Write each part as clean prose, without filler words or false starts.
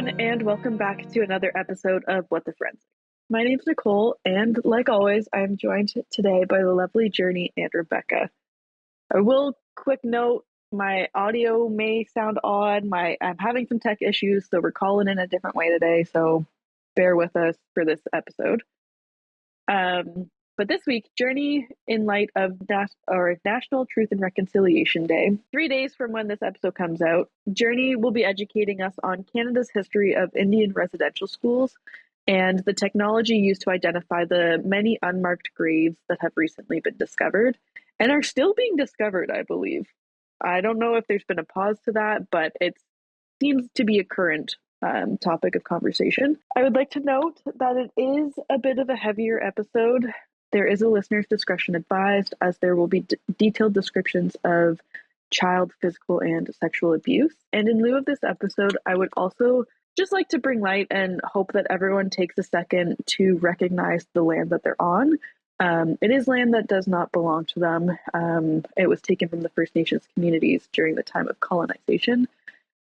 everyone, and welcome back to another episode of What the Forensic. My name's Nicole, and like always, I am joined today by the lovely Journey and Rebecca. I will quick note, my audio may sound odd. I'm having some tech issues, so we're calling in a different way today, so bear with us for this episode. But this week, Journey, in light of National Truth and Reconciliation Day, 3 days from when this episode comes out, Journey will be educating us on Canada's history of Indian residential schools and the technology used to identify the many unmarked graves that have recently been discovered and are still being discovered, I believe. I don't know if there's been a pause to that, but it seems to be a current topic of conversation. I would like to note that it is a bit of a heavier episode. There is a listener's discretion advised, as there will be detailed descriptions of child physical and sexual abuse. And in lieu of this episode, I would also just like to bring light and hope that everyone takes a second to recognize the land that they're on. It is land that does not belong to them. It was taken from the First Nations communities during the time of colonization.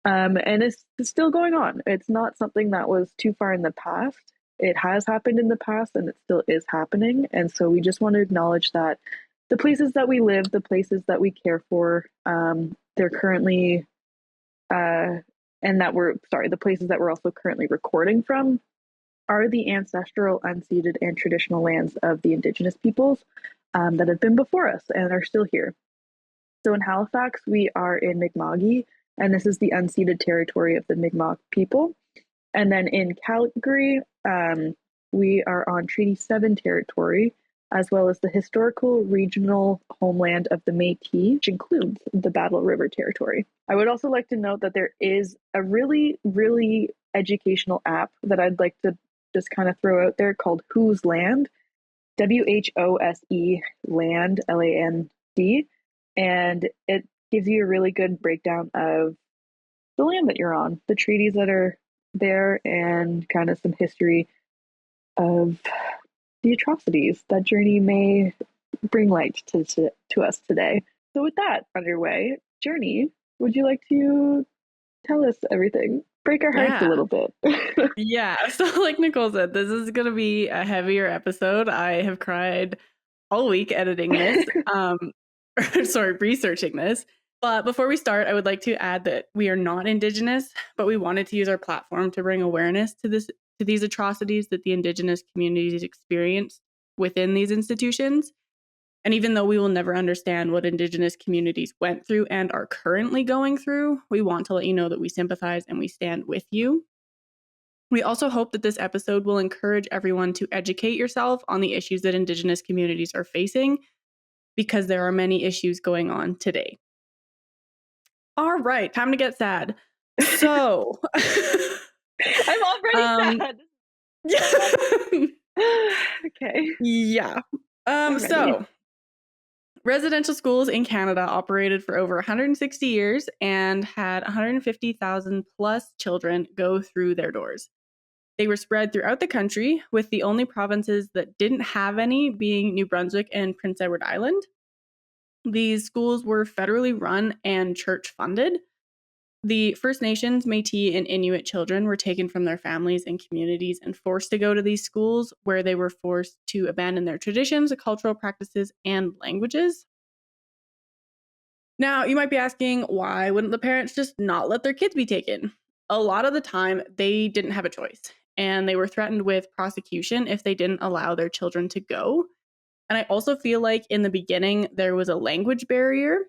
And it's still going on. It's not something that was too far in the past. It has happened in the past and it still is happening. And so we just want to acknowledge that the places that we live, the places that we care for, they're currently, the places that we're also currently recording from are the ancestral, unceded, and traditional lands of the Indigenous peoples that have been before us and are still here. So in Halifax, we are in Mi'kma'ki, and this is the unceded territory of the Mi'kmaq people. And then in Calgary, we are on Treaty 7 territory, as well as the historical regional homeland of the Métis, which includes the Battle River territory. I would also like to note that there is a really, really educational app that I'd like to just kind of throw out there called Whose Land, WHOSE Land, LAND, and it gives you a really good breakdown of the land that you're on, the treaties that are there, and kind of some history of the atrocities that Journey may bring light to us today. So with that underway, Journey, would you like to tell us everything? Break our hearts a little bit. Yeah, so like Nicole said, this is going to be a heavier episode. I have cried all week editing this, researching this. But before we start, I would like to add that we are not Indigenous, but we wanted to use our platform to bring awareness to these atrocities that the Indigenous communities experience within these institutions. And even though we will never understand what Indigenous communities went through and are currently going through, we want to let you know that we sympathize and we stand with you. We also hope that this episode will encourage everyone to educate yourself on the issues that Indigenous communities are facing, because there are many issues going on today. All right, time to get sad. So, I'm already sad. Okay. Yeah. So, residential schools in Canada operated for over 160 years and had 150,000 plus children go through their doors. They were spread throughout the country, with the only provinces that didn't have any being New Brunswick and Prince Edward Island. These schools were federally run and church funded. The First Nations, Métis, and Inuit children were taken from their families and communities and forced to go to these schools, where they were forced to abandon their traditions, cultural practices, and languages. Now, you might be asking, why wouldn't the parents just not let their kids be taken? A lot of the time, they didn't have a choice, and they were threatened with prosecution if they didn't allow their children to go. And I also feel like in the beginning, there was a language barrier.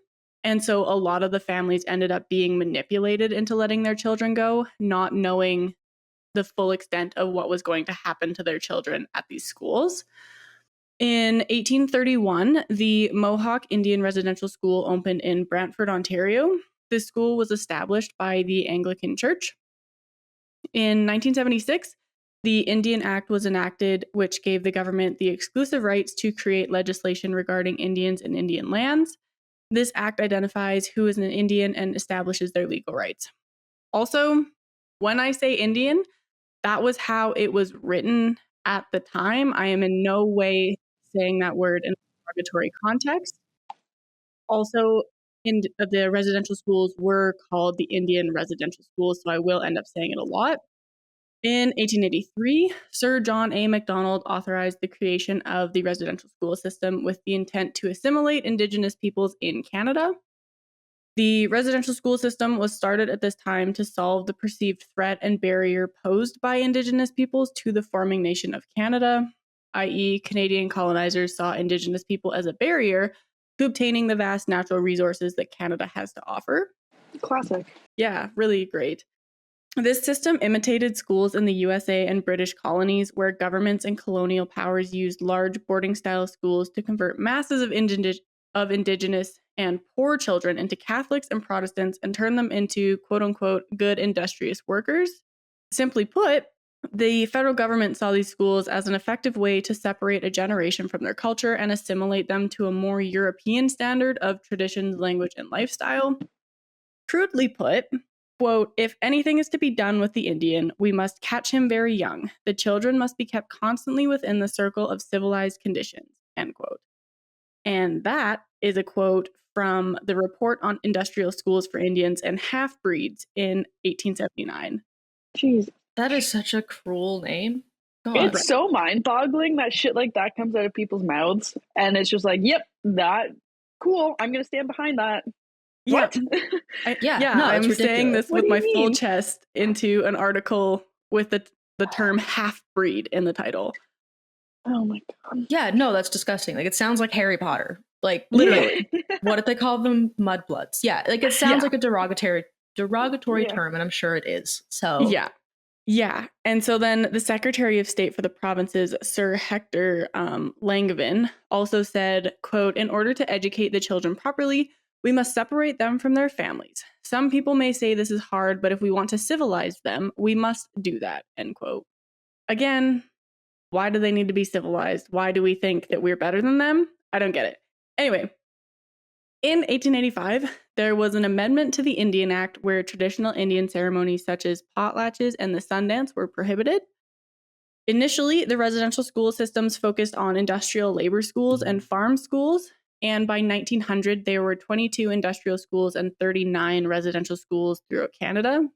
And so a lot of the families ended up being manipulated into letting their children go, not knowing the full extent of what was going to happen to their children at these schools. In 1831, the Mohawk Indian Residential School opened in Brantford, Ontario. This school was established by the Anglican Church. In 1976, the Indian Act was enacted, which gave the government the exclusive rights to create legislation regarding Indians and Indian lands. This act identifies who is an Indian and establishes their legal rights. Also, when I say Indian, that was how it was written at the time. I am in no way saying that word in a derogatory context. Also, the residential schools were called the Indian residential schools, so I will end up saying it a lot. In 1883, Sir John A. Macdonald authorized the creation of the residential school system with the intent to assimilate Indigenous peoples in Canada. The residential school system was started at this time to solve the perceived threat and barrier posed by Indigenous peoples to the forming nation of Canada, i.e., Canadian colonizers saw Indigenous people as a barrier to obtaining the vast natural resources that Canada has to offer. Classic. Yeah, really great. This system imitated schools in the USA and British colonies, where governments and colonial powers used large boarding-style schools to convert masses of Indigenous and poor children into Catholics and Protestants and turn them into quote-unquote good industrious workers. Simply put, the federal government saw these schools as an effective way to separate a generation from their culture and assimilate them to a more European standard of traditions, language, and lifestyle. Crudely put, quote, if anything is to be done with the Indian, we must catch him very young. The children must be kept constantly within the circle of civilized conditions, end quote. And that is a quote from the Report on Industrial Schools for Indians and Half-Breeds in 1879. Jeez. That is such a cruel name. God. It's so mind-boggling that shit like that comes out of people's mouths. And it's just like, yep, that, cool, I'm going to stand behind that. What? I'm saying this with my full chest into an article with the term half-breed in the title. Oh my God. Yeah, no, that's disgusting. Like, it sounds like Harry Potter. Like, literally. What if they call them mudbloods? Yeah, like, it sounds like a derogatory term, and I'm sure it is. So Yeah. And so then the Secretary of State for the provinces, Sir Hector Langevin, also said, quote, in order to educate the children properly, we must separate them from their families. Some people may say this is hard, but if we want to civilize them, we must do that, end quote. Again, why do they need to be civilized? Why do we think that we're better than them? I don't get it. Anyway, in 1885, there was an amendment to the Indian Act where traditional Indian ceremonies such as potlatches and the Sundance were prohibited. Initially, the residential school systems focused on industrial labor schools and farm schools, and by 1900, there were 22 industrial schools and 39 residential schools throughout Canada.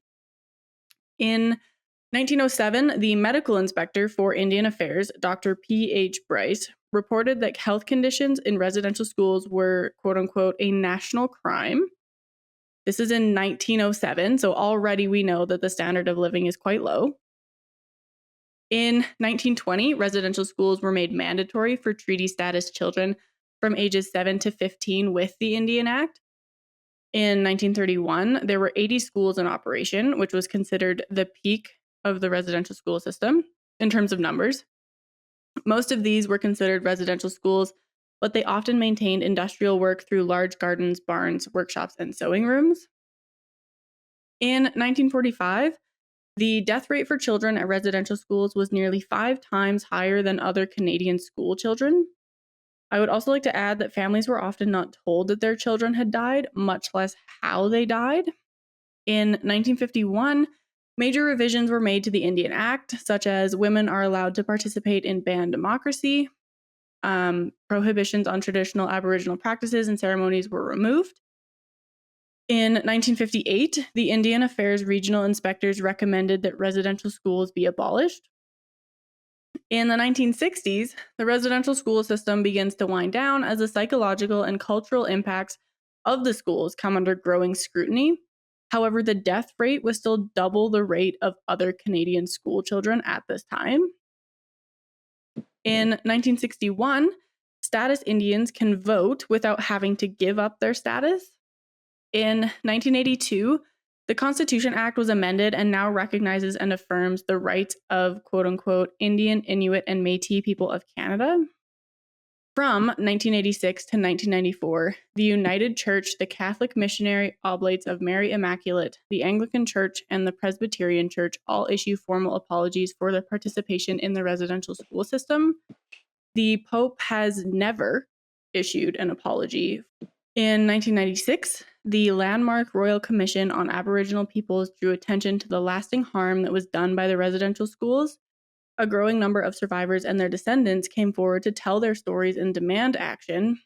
In 1907, the medical inspector for Indian Affairs, Dr. P.H. Bryce, reported that health conditions in residential schools were, quote-unquote, a national crime. This is in 1907, so already we know that the standard of living is quite low. In 1920, residential schools were made mandatory for treaty status children from ages 7 to 15 with the Indian Act. In 1931, there were 80 schools in operation, which was considered the peak of the residential school system in terms of numbers. Most of these were considered residential schools, but they often maintained industrial work through large gardens, barns, workshops, and sewing rooms. In 1945, the death rate for children at residential schools was nearly 5 times higher than other Canadian school children. I would also like to add that families were often not told that their children had died, much less how they died. In 1951, major revisions were made to the Indian Act, such as women are allowed to participate in band democracy, prohibitions on traditional Aboriginal practices and ceremonies were removed. In 1958, the Indian Affairs Regional Inspectors recommended that residential schools be abolished. In the 1960s, the residential school system begins to wind down as the psychological and cultural impacts of the schools come under growing scrutiny. However, the death rate was still double the rate of other Canadian school children at this time. In 1961, status Indians can vote without having to give up their status. In 1982, the Constitution Act was amended and now recognizes and affirms the rights of quote-unquote Indian, Inuit, and Métis people of Canada. From 1986 to 1994, the United Church, the Catholic Missionary Oblates of Mary Immaculate, the Anglican Church, and the Presbyterian Church all issue formal apologies for their participation in the residential school system. The Pope has never issued an apology. In 1996, the landmark Royal Commission on Aboriginal Peoples drew attention to the lasting harm that was done by the residential schools. A growing number of survivors and their descendants came forward to tell their stories and demand action,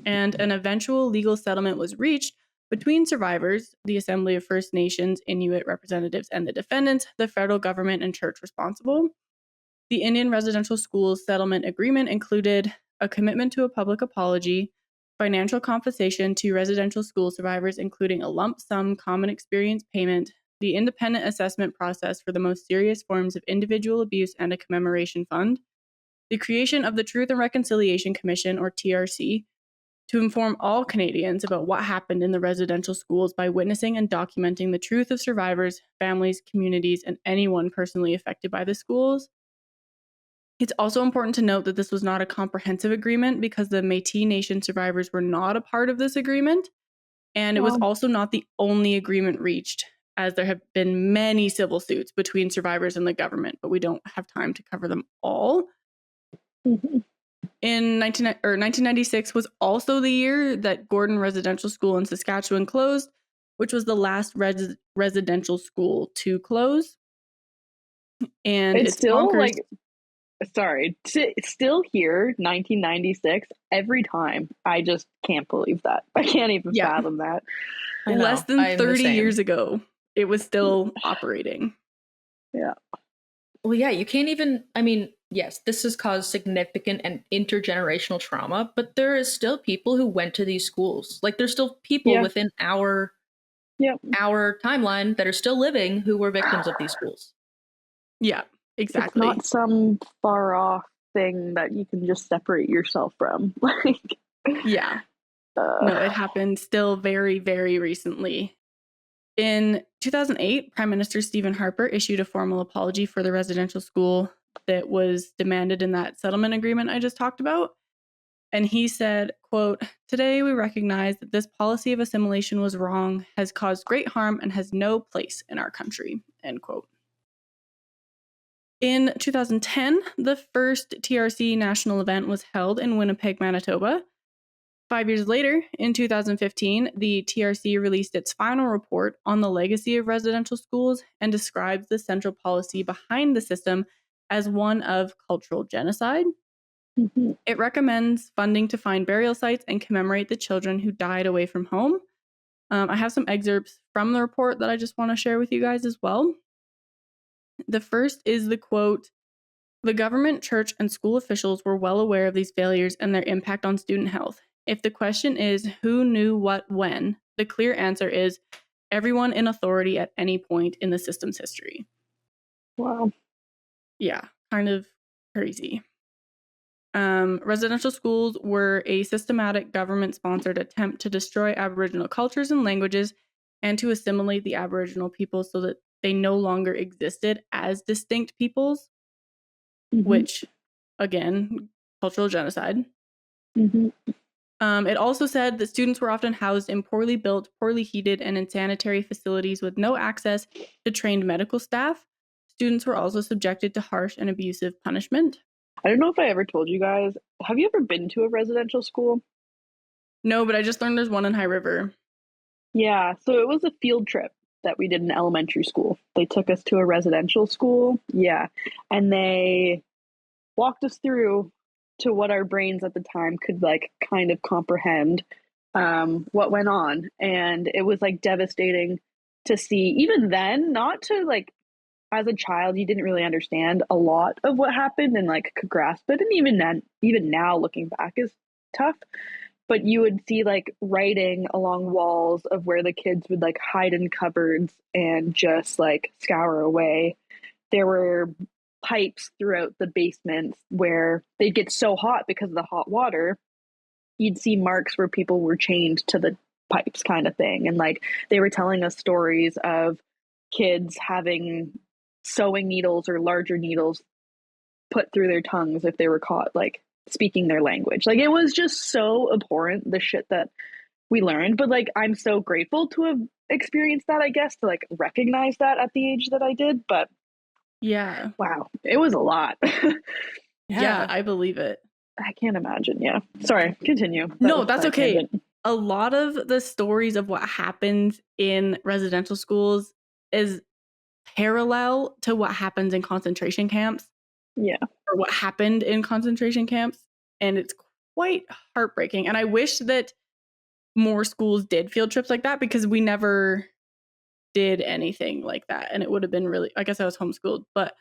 and an eventual legal settlement was reached Between survivors, the Assembly of First Nations, Inuit representatives, and the defendants, the federal government and church responsible. The Indian Residential Schools Settlement Agreement included a commitment to a public apology, financial compensation to residential school survivors, including a lump sum common experience payment, the independent assessment process for the most serious forms of individual abuse, and a commemoration fund, the creation of the Truth and Reconciliation Commission, or TRC, to inform all Canadians about what happened in the residential schools by witnessing and documenting the truth of survivors, families, communities, and anyone personally affected by the schools. It's also important to note that this was not a comprehensive agreement because the Métis Nation survivors were not a part of this agreement, and it was also not the only agreement reached, as there have been many civil suits between survivors and the government, but we don't have time to cover them all. Mm-hmm. In 1996 was also the year that Gordon Residential School in Saskatchewan closed, which was the last residential school to close. And it's still bonkers. like, sorry, still here, 1996, every time. I just can't believe that. I can't even fathom that. Less than 30 years ago, it was still operating. Yeah. Well, yeah, you can't even, I mean, yes, this has caused significant and intergenerational trauma, but there is still people who went to these schools. Like, there's still people within our timeline that are still living who were victims of these schools. Yeah, exactly. It's not some far off thing that you can just separate yourself from. Like, yeah. No, it happened still very, very recently. In 2008, Prime Minister Stephen Harper issued a formal apology for the residential school that was demanded in that settlement agreement I just talked about. And he said, quote, "Today we recognize that this policy of assimilation was wrong, has caused great harm, and has no place in our country," end quote. In 2010, the first TRC national event was held in Winnipeg, Manitoba. 5 years later, in 2015, the TRC released its final report on the legacy of residential schools and describes the central policy behind the system as one of cultural genocide. Mm-hmm. It recommends funding to find burial sites and commemorate the children who died away from home. I have some excerpts from the report that I just want to share with you guys as well. The first is the quote, "The government, church, and school officials were well aware of these failures and their impact on student health. If the question is who knew what when, the clear answer is everyone in authority at any point in the system's history." Wow. Yeah, kind of crazy. Residential schools were a systematic government-sponsored attempt to destroy Aboriginal cultures and languages and to assimilate the Aboriginal people so that they no longer existed as distinct peoples, which, again, cultural genocide. It also said that students were often housed in poorly built, poorly heated, and unsanitary facilities with no access to trained medical staff. Students were also subjected to harsh and abusive punishment. I don't know if I ever told you guys, have you ever been to a residential school? No, but I just learned there's one in High River. Yeah, so it was a field trip that we did in elementary school. They took us to a residential school, and they walked us through to what our brains at the time could like kind of comprehend what went on. And it was like devastating to see, even then, not to like, as a child, you didn't really understand a lot of what happened and like could grasp it. And even now looking back is tough. But you would see like writing along walls of where the kids would like hide in cupboards and just like scour away. There were pipes throughout the basements where they'd get so hot because of the hot water. You'd see marks where people were chained to the pipes kind of thing. And like they were telling us stories of kids having sewing needles or larger needles put through their tongues if they were caught like speaking their language. Like it was just so abhorrent, the shit that we learned. But like I'm so grateful to have experienced that, I guess, to like recognize that at the age that I did. But yeah, wow, it was a lot. Yeah, I believe it. I can't imagine. Yeah, sorry, continue. No, that's okay. Tangent. A lot of the stories of what happens in residential schools is parallel to what happens in concentration camps. Yeah. Or what happened in concentration camps. And it's quite heartbreaking. And I wish that more schools did field trips like that, because we never did anything like that. And it would have been really, I guess I was homeschooled, but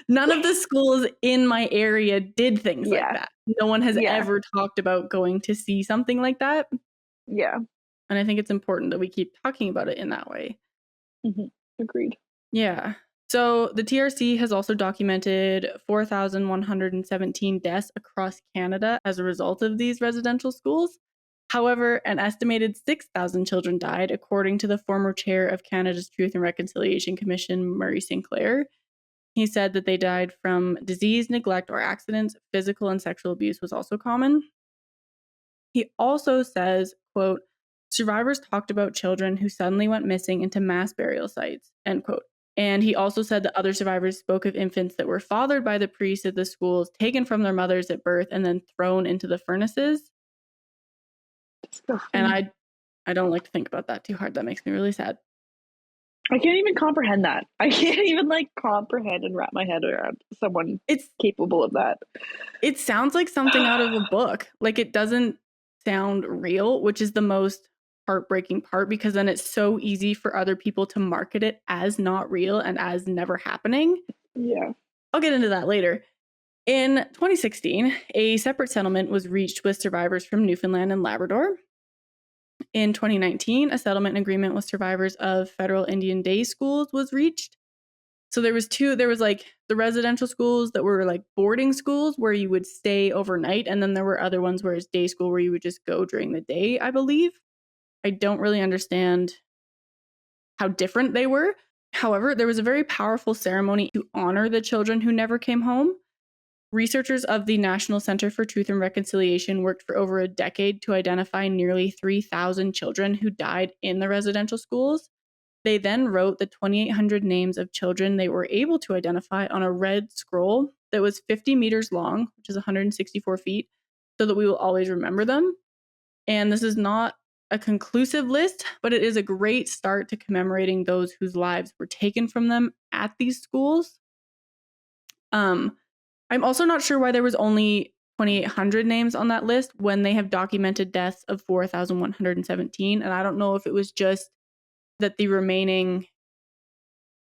none of the schools in my area did things like that. No one has ever talked about going to see something like that. Yeah. And I think it's important that we keep talking about it in that way. Mm-hmm. Agreed. Yeah. So the TRC has also documented 4,117 deaths across Canada as a result of these residential schools. However, an estimated 6,000 children died, according to the former chair of Canada's Truth and Reconciliation Commission, Murray Sinclair. He said that they died from disease, neglect, or accidents. Physical and sexual abuse was also common. He also says, quote, survivors talked about children who suddenly went missing into mass burial sites, end quote. And he also said that other survivors spoke of infants that were fathered by the priests at the schools, taken from their mothers at birth, and then thrown into the furnaces. And I don't like to think about that too hard. That makes me really sad. I can't even comprehend that. I can't even comprehend and wrap my head around someone capable of that. It sounds like something out of a book. Like, it doesn't sound real, which is the most heartbreaking part, because then it's so easy for other people to market it as not real and as never happening. Yeah. I'll get into that later. In 2016, a separate settlement was reached with survivors from Newfoundland and Labrador. In 2019, a settlement agreement with survivors of federal Indian day schools was reached. So there was the residential schools that were like boarding schools where you would stay overnight. And then there were other ones where it's day school where you would just go during the day, I believe. I don't really understand how different they were. However, there was a very powerful ceremony to honor the children who never came home. Researchers of the National Center for Truth and Reconciliation worked for over a decade to identify nearly 3,000 children who died in the residential schools. They then wrote the 2,800 names of children they were able to identify on a red scroll that was 50 meters long, which is 164 feet, so that we will always remember them. And this is not a conclusive list, but it is a great start to commemorating those whose lives were taken from them at these schools. I'm also not sure why there was only 2,800 names on that list when they have documented deaths of 4,117. And I don't know if it was just that the remaining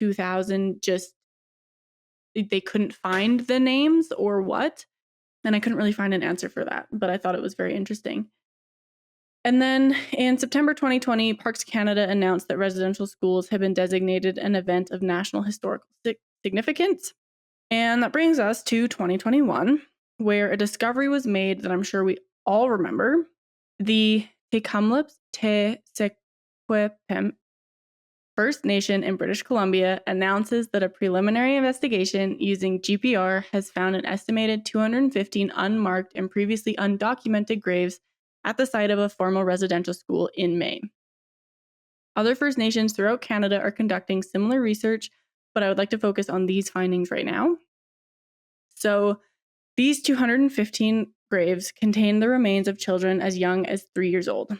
2,000 they couldn't find the names or what. And I couldn't really find an answer for that, but I thought it was very interesting. And then in September 2020, Parks Canada announced that residential schools had been designated an event of national historical significance. And that brings us to 2021, where a discovery was made that I'm sure we all remember. The Tk'emlúps te Secwepemc First Nation in British Columbia announces that a preliminary investigation using GPR has found an estimated 215 unmarked and previously undocumented graves at the site of a formal residential school in May. Other First Nations throughout Canada are conducting similar research, but I would like to focus on these findings right now. So these 215 graves contain the remains of children as young as 3 years old.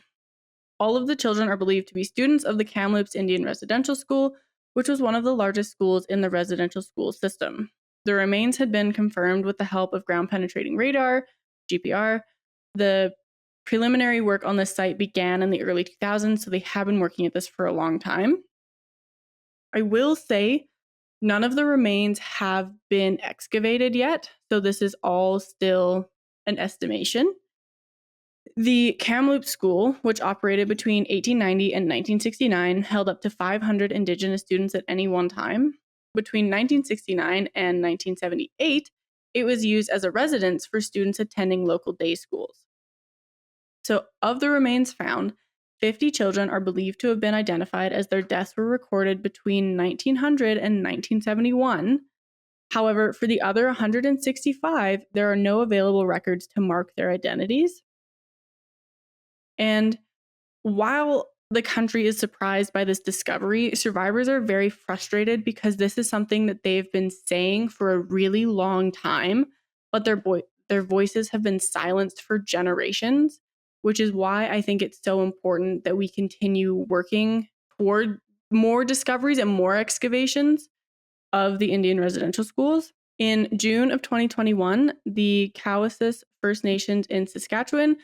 All of the children are believed to be students of the Kamloops Indian Residential School, which was one of the largest schools in the residential school system. The remains had been confirmed with the help of ground-penetrating radar, GPR. The preliminary work on this site began in the early 2000s, so they have been working at this for a long time. I will say none of the remains have been excavated yet, so this is all still an estimation. The Kamloops School, which operated between 1890 and 1969, held up to 500 Indigenous students at any one time. Between 1969 and 1978, it was used as a residence for students attending local day schools. So, of the remains found, 50 children are believed to have been identified as their deaths were recorded between 1900 and 1971. However, for the other 165, there are no available records to mark their identities. And while the country is surprised by this discovery, survivors are very frustrated because this is something that they've been saying for a really long time, but their voices have been silenced for generations, which is why I think it's so important that we continue working toward more discoveries and more excavations of the Indian residential schools. In June of 2021, the Cowessess First Nations in Saskatchewan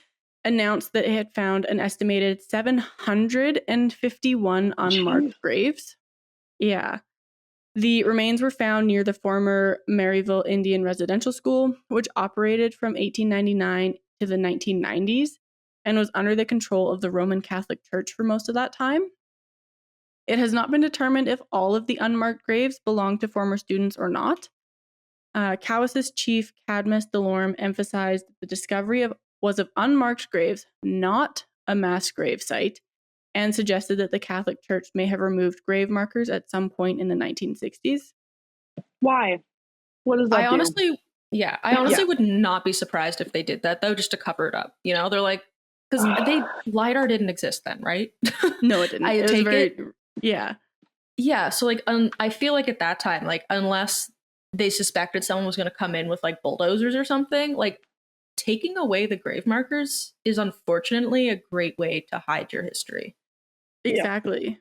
announced that it had found an estimated 751 unmarked graves. Yeah. The remains were found near the former Maryville Indian Residential School, which operated from 1899 to the 1990s and was under the control of the Roman Catholic Church for most of that time. It has not been determined if all of the unmarked graves belonged to former students or not. Cowess's chief, Cadmus Delorme, emphasized the discovery was of unmarked graves, not a mass grave site, and suggested that the Catholic Church may have removed grave markers at some point in the 1960s. Why? What does that I honestly would not be surprised if they did that, though, just to cover it up. You know, they're like, because LiDAR didn't exist then, right? No, it didn't. Yeah. Yeah, so like I feel like at that time, like unless they suspected someone was going to come in with like bulldozers or something, like taking away the grave markers is unfortunately a great way to hide your history. Exactly.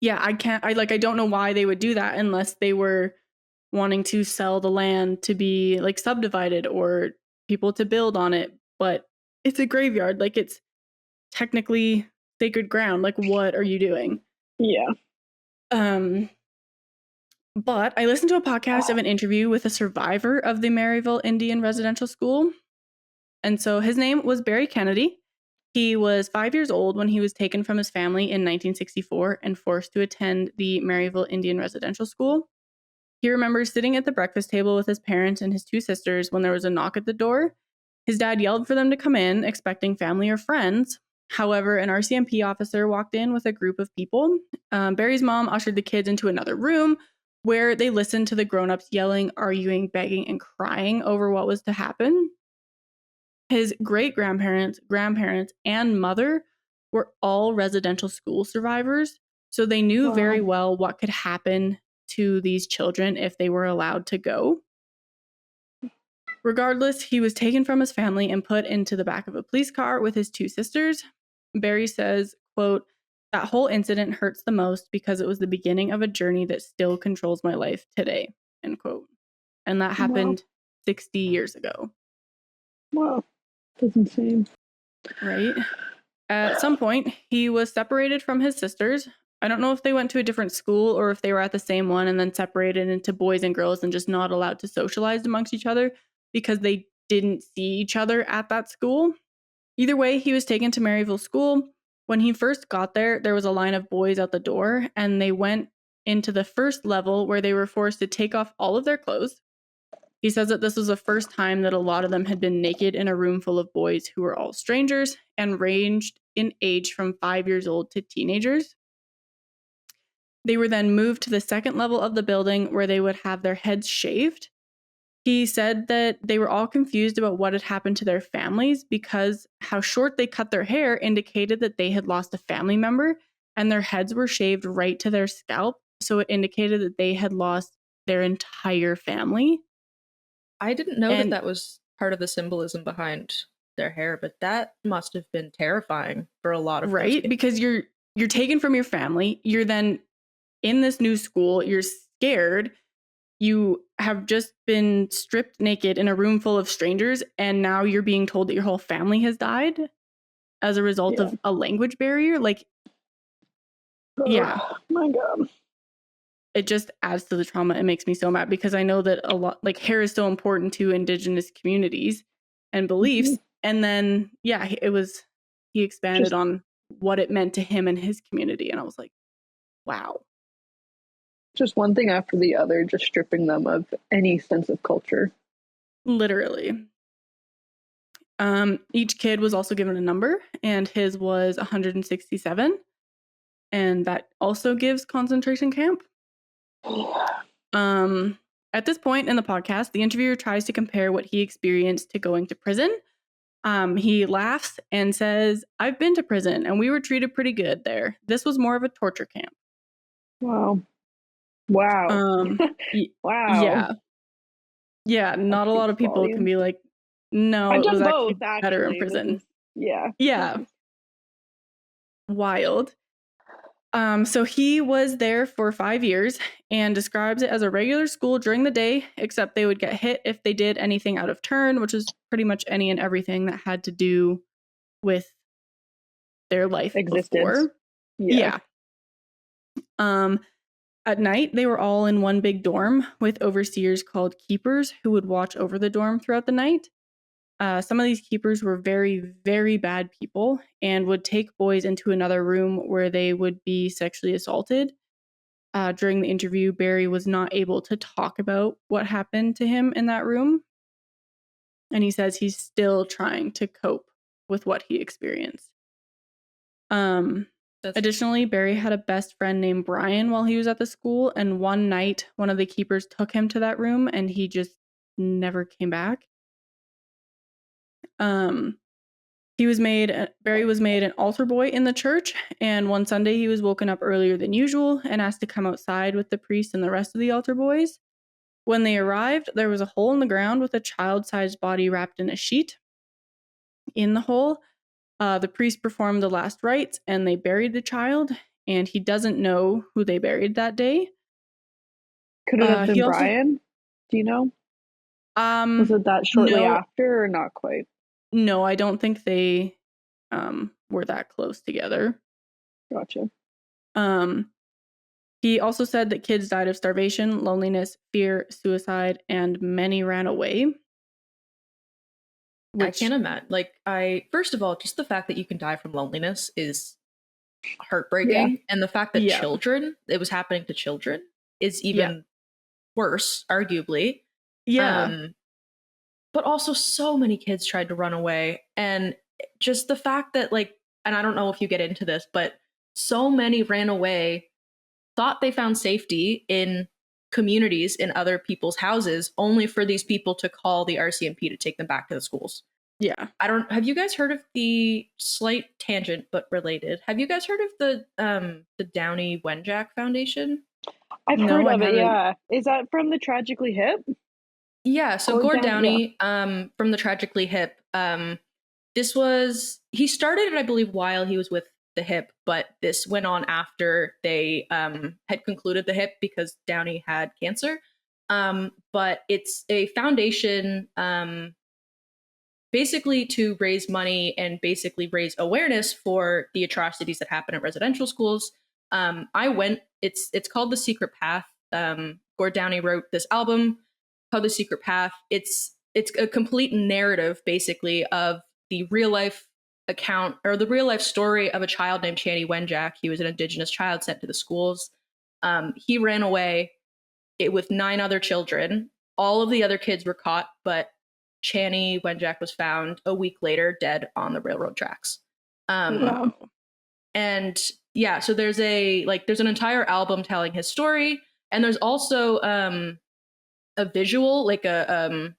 Yeah, I don't know why they would do that unless they were wanting to sell the land to be like subdivided or people to build on it. But it's a graveyard. Like, it's technically sacred ground. Like, what are you doing? Yeah. But I listened to a podcast of an interview with a survivor of the Maryville Indian Residential School. And so his name was Barry Kennedy. He was 5 years old when he was taken from his family in 1964 and forced to attend the Maryville Indian Residential School. He remembers sitting at the breakfast table with his parents and his two sisters when there was a knock at the door. His dad yelled for them to come in, expecting family or friends. However, an RCMP officer walked in with a group of people. Barry's mom ushered the kids into another room where they listened to the grown-ups yelling, arguing, begging, and crying over what was to happen. His great-grandparents, grandparents, and mother were all residential school survivors, so they knew very well what could happen to these children if they were allowed to go. Regardless, he was taken from his family and put into the back of a police car with his two sisters. Barry says, quote, "That whole incident hurts the most because it was the beginning of a journey that still controls my life today," end quote. And that happened 60 years ago. Wow. That's insane. Right? At some point, he was separated from his sisters. I don't know if they went to a different school or if they were at the same one and then separated into boys and girls and just not allowed to socialize amongst each other because they didn't see each other at that school. Either way, he was taken to Maryville School. When he first got there, there was a line of boys out the door, and they went into the first level where they were forced to take off all of their clothes. He says that this was the first time that a lot of them had been naked in a room full of boys who were all strangers and ranged in age from 5 years old to teenagers. They were then moved to the second level of the building where they would have their heads shaved. He said that they were all confused about what had happened to their families because how short they cut their hair indicated that they had lost a family member, and their heads were shaved right to their scalp, so it indicated that they had lost their entire family. I didn't know that was part of the symbolism behind their hair, but that must have been terrifying for a lot of those kids. Because you're taken from your family, you're then in this new school, you're scared, you have just been stripped naked in a room full of strangers, and now you're being told that your whole family has died as a result of a language barrier. Like, oh my God. It just adds to the trauma. It makes me so mad because I know that a lot, like, hair is so important to Indigenous communities and beliefs. Mm-hmm. And then, he expanded on what it meant to him and his community. And I was like, wow. Just one thing after the other, just stripping them of any sense of culture. Literally. Each kid was also given a number, and his was 167. And that also gives concentration camp. At this point in the podcast, the interviewer tries to compare what he experienced to going to prison. He laughs and says, "I've been to prison and we were treated pretty good there. This was more of a torture camp." Wow. Wow. Yeah, not a lot of people can be like, no, I've it was done actually both, better in prison. Yeah. Wild. So he was there for 5 years and describes it as a regular school during the day, except they would get hit if they did anything out of turn, which is pretty much any and everything that had to do with their life Existence. before. Yeah. At night, they were all in one big dorm with overseers called keepers who would watch over the dorm throughout the night. Some of these keepers were very, very bad people and would take boys into another room where they would be sexually assaulted. During the interview, Barry was not able to talk about what happened to him in that room. And he says he's still trying to cope with what he experienced. Additionally, Barry had a best friend named Brian while he was at the school. And one night, one of the keepers took him to that room and he just never came back. Barry was made an altar boy in the church, and one Sunday he was woken up earlier than usual and asked to come outside with the priest and the rest of the altar boys. When they arrived, there was a hole in the ground with a child-sized body wrapped in a sheet. In the hole, the priest performed the last rites and they buried the child, and he doesn't know who they buried that day. Could it have been Brian? Do you know? Was it that shortly after or not quite? No, I don't think they were that close together. Gotcha. He also said that kids died of starvation, loneliness, fear, suicide, and many ran away. I can't imagine. First of all, just the fact that you can die from loneliness is heartbreaking. Yeah. And the fact that it was happening to children is even worse, arguably. Yeah. But also so many kids tried to run away. And just the fact that and I don't know if you get into this, but so many ran away, thought they found safety in communities in other people's houses, only for these people to call the RCMP to take them back to the schools. Yeah. Have you guys heard of the slight tangent, but related? Have you guys heard of the Downey Wenjack Foundation? I've heard of it, yeah. Is that from the Tragically Hip? Yeah, so Gord Downey, from the Tragically Hip, he started it, I believe, while he was with the Hip, but this went on after they had concluded the Hip because Downey had cancer. But it's a foundation basically to raise money and basically raise awareness for the atrocities that happen at residential schools. It's called The Secret Path. Gord Downey wrote this album called The Secret Path. It's a complete narrative, basically, of the real life account or the real life story of a child named Channy Wenjack. He was an Indigenous child sent to the schools. He ran away with 9 other children. All of the other kids were caught, but Channy Wenjack was found a week later dead on the railroad tracks. Wow. And yeah, so there's an entire album telling his story, and there's also a visual, it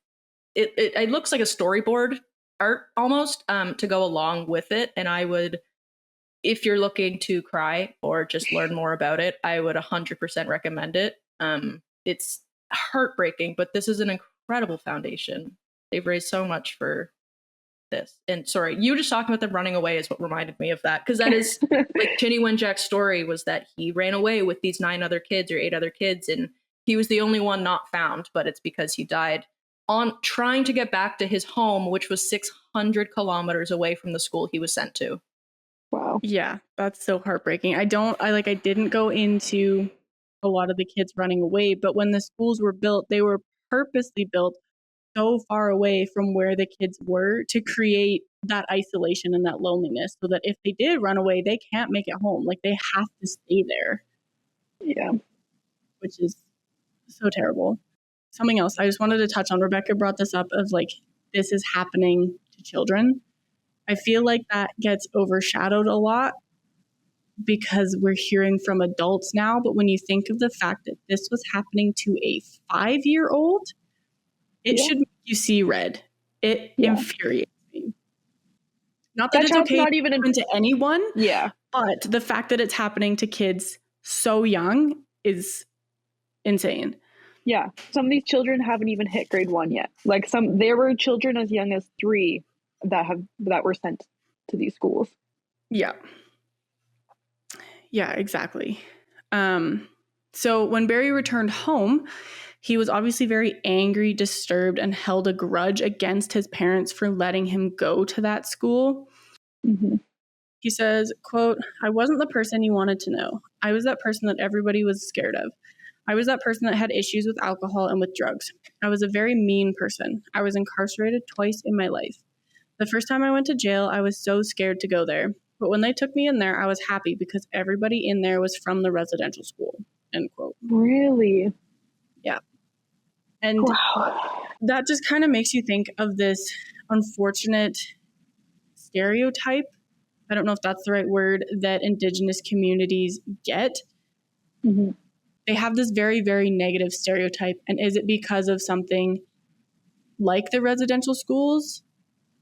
looks like a storyboard art almost to go along with it. And I would, if you're looking to cry or just learn more about it, I would 100% recommend it. It's heartbreaking, but this is an incredible foundation. They've raised so much for this. And sorry, you just talking about them running away is what reminded me of that, because that is Channy Wenjack's story was that he ran away with these 9 other kids or 8 other kids, and he was the only one not found, but it's because he died on trying to get back to his home, which was 600 kilometers away from the school he was sent to. Wow. Yeah, that's so heartbreaking. I didn't go into a lot of the kids running away, but when the schools were built, they were purposely built so far away from where the kids were to create that isolation and that loneliness, so that if they did run away, they can't make it home. They have to stay there. Yeah. Which is so terrible. Something else I just wanted to touch on, Rebecca brought this up, of this is happening to children. I feel like that gets overshadowed a lot because we're hearing from adults now, but when you think of the fact that this was happening to a 5-year-old, it should make you see red. It infuriates me. Not that it's okay not even to anyone, but the fact that it's happening to kids so young is insane. Yeah, some of these children haven't even hit grade 1 yet. There were children as young as 3 that were sent to these schools. Yeah. Yeah, exactly. So when Barry returned home, he was obviously very angry, disturbed, and held a grudge against his parents for letting him go to that school. Mm-hmm. He says, quote, "I wasn't the person you wanted to know. I was that person that everybody was scared of. I was that person that had issues with alcohol and with drugs. I was a very mean person. I was incarcerated twice in my life. The first time I went to jail, I was so scared to go there. But when they took me in there, I was happy because everybody in there was from the residential school." End quote. Really? Yeah. And wow. That just kind of makes you think of this unfortunate stereotype. I don't know if that's the right word, that Indigenous communities get. Mm-hmm. They have this very, very negative stereotype. And is it because of something like the residential schools?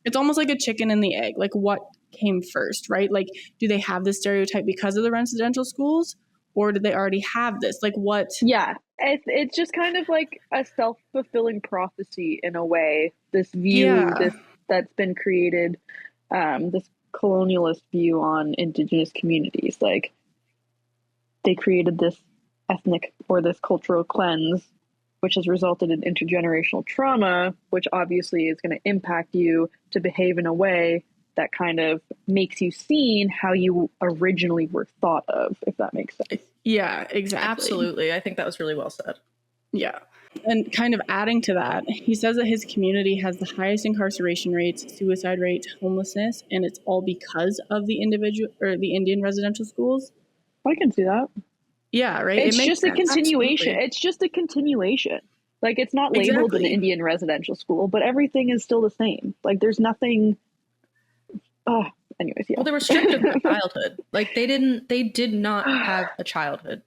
It's almost like a chicken and the egg. Like, what came first, right? Like, do they have this stereotype because of the residential schools, or did they already have this? Like, what? Yeah, it's just kind of like a self-fulfilling prophecy in a way. This view, that's been created, this colonialist view on Indigenous communities. Like, they created this ethnic or this cultural cleanse, which has resulted in intergenerational trauma, which obviously is going to impact you to behave in a way that kind of makes you seen how you originally were thought of, if that makes sense. Yeah, exactly. Absolutely. I think that was really well said. Yeah. And kind of adding to that, he says that his community has the highest incarceration rates, suicide rates, homelessness, and it's all because of the Indian residential schools. I can see that. Yeah, right. It's just a continuation. Absolutely. It's just a continuation. Like, it's not labeled an Indian residential school, but everything is still the same. Like, there's nothing. Anyways, yeah. Well, they restricted their childhood. Like, they did not have a childhood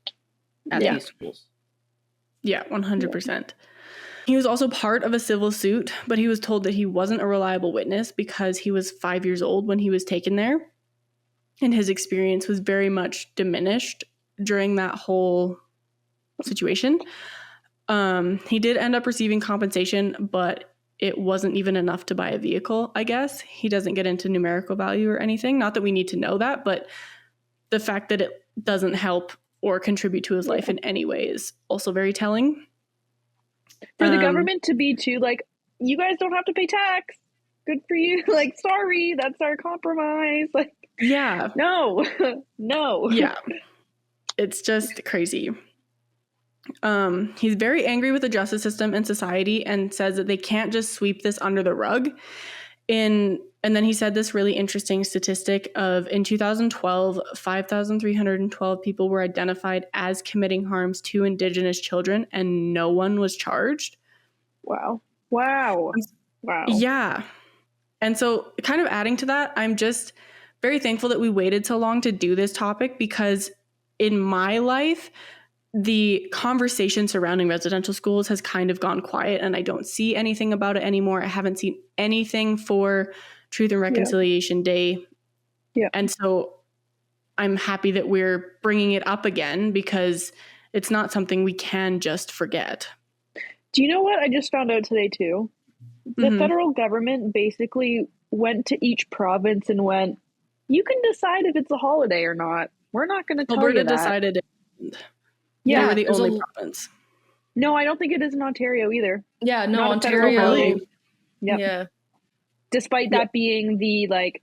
at these schools. Yeah, 100%. He was also part of a civil suit, but he was told that he wasn't a reliable witness because he was 5 years old when he was taken there. And his experience was very much diminished during that whole situation. He did end up receiving compensation, but it wasn't even enough to buy a vehicle, I guess. He doesn't get into numerical value or anything. Not that we need to know that, but the fact that it doesn't help or contribute to his life in any way is also very telling. For the government to be too, like, you guys don't have to pay tax. Good for you. Like, sorry, that's our compromise. Like, yeah. No. Yeah. It's just crazy. He's very angry with the justice system and society and says that they can't just sweep this under the rug. And then he said this really interesting statistic of, in 2012, 5,312 people were identified as committing harms to Indigenous children and no one was charged. Wow. Yeah. And so, kind of adding to that, I'm just very thankful that we waited so long to do this topic, because in my life, the conversation surrounding residential schools has kind of gone quiet and I don't see anything about it anymore. I haven't seen anything for Truth and Reconciliation Day. Yeah. And so I'm happy that we're bringing it up again, because it's not something we can just forget. Do you know what I just found out today too? The federal government basically went to each province and went, you can decide if it's a holiday or not. We're not going to tell you that. Alberta decided it. Yeah, they were the only province. No, I don't think it is in Ontario either. Yeah, no, Ontario. Yeah. Despite that being the, like,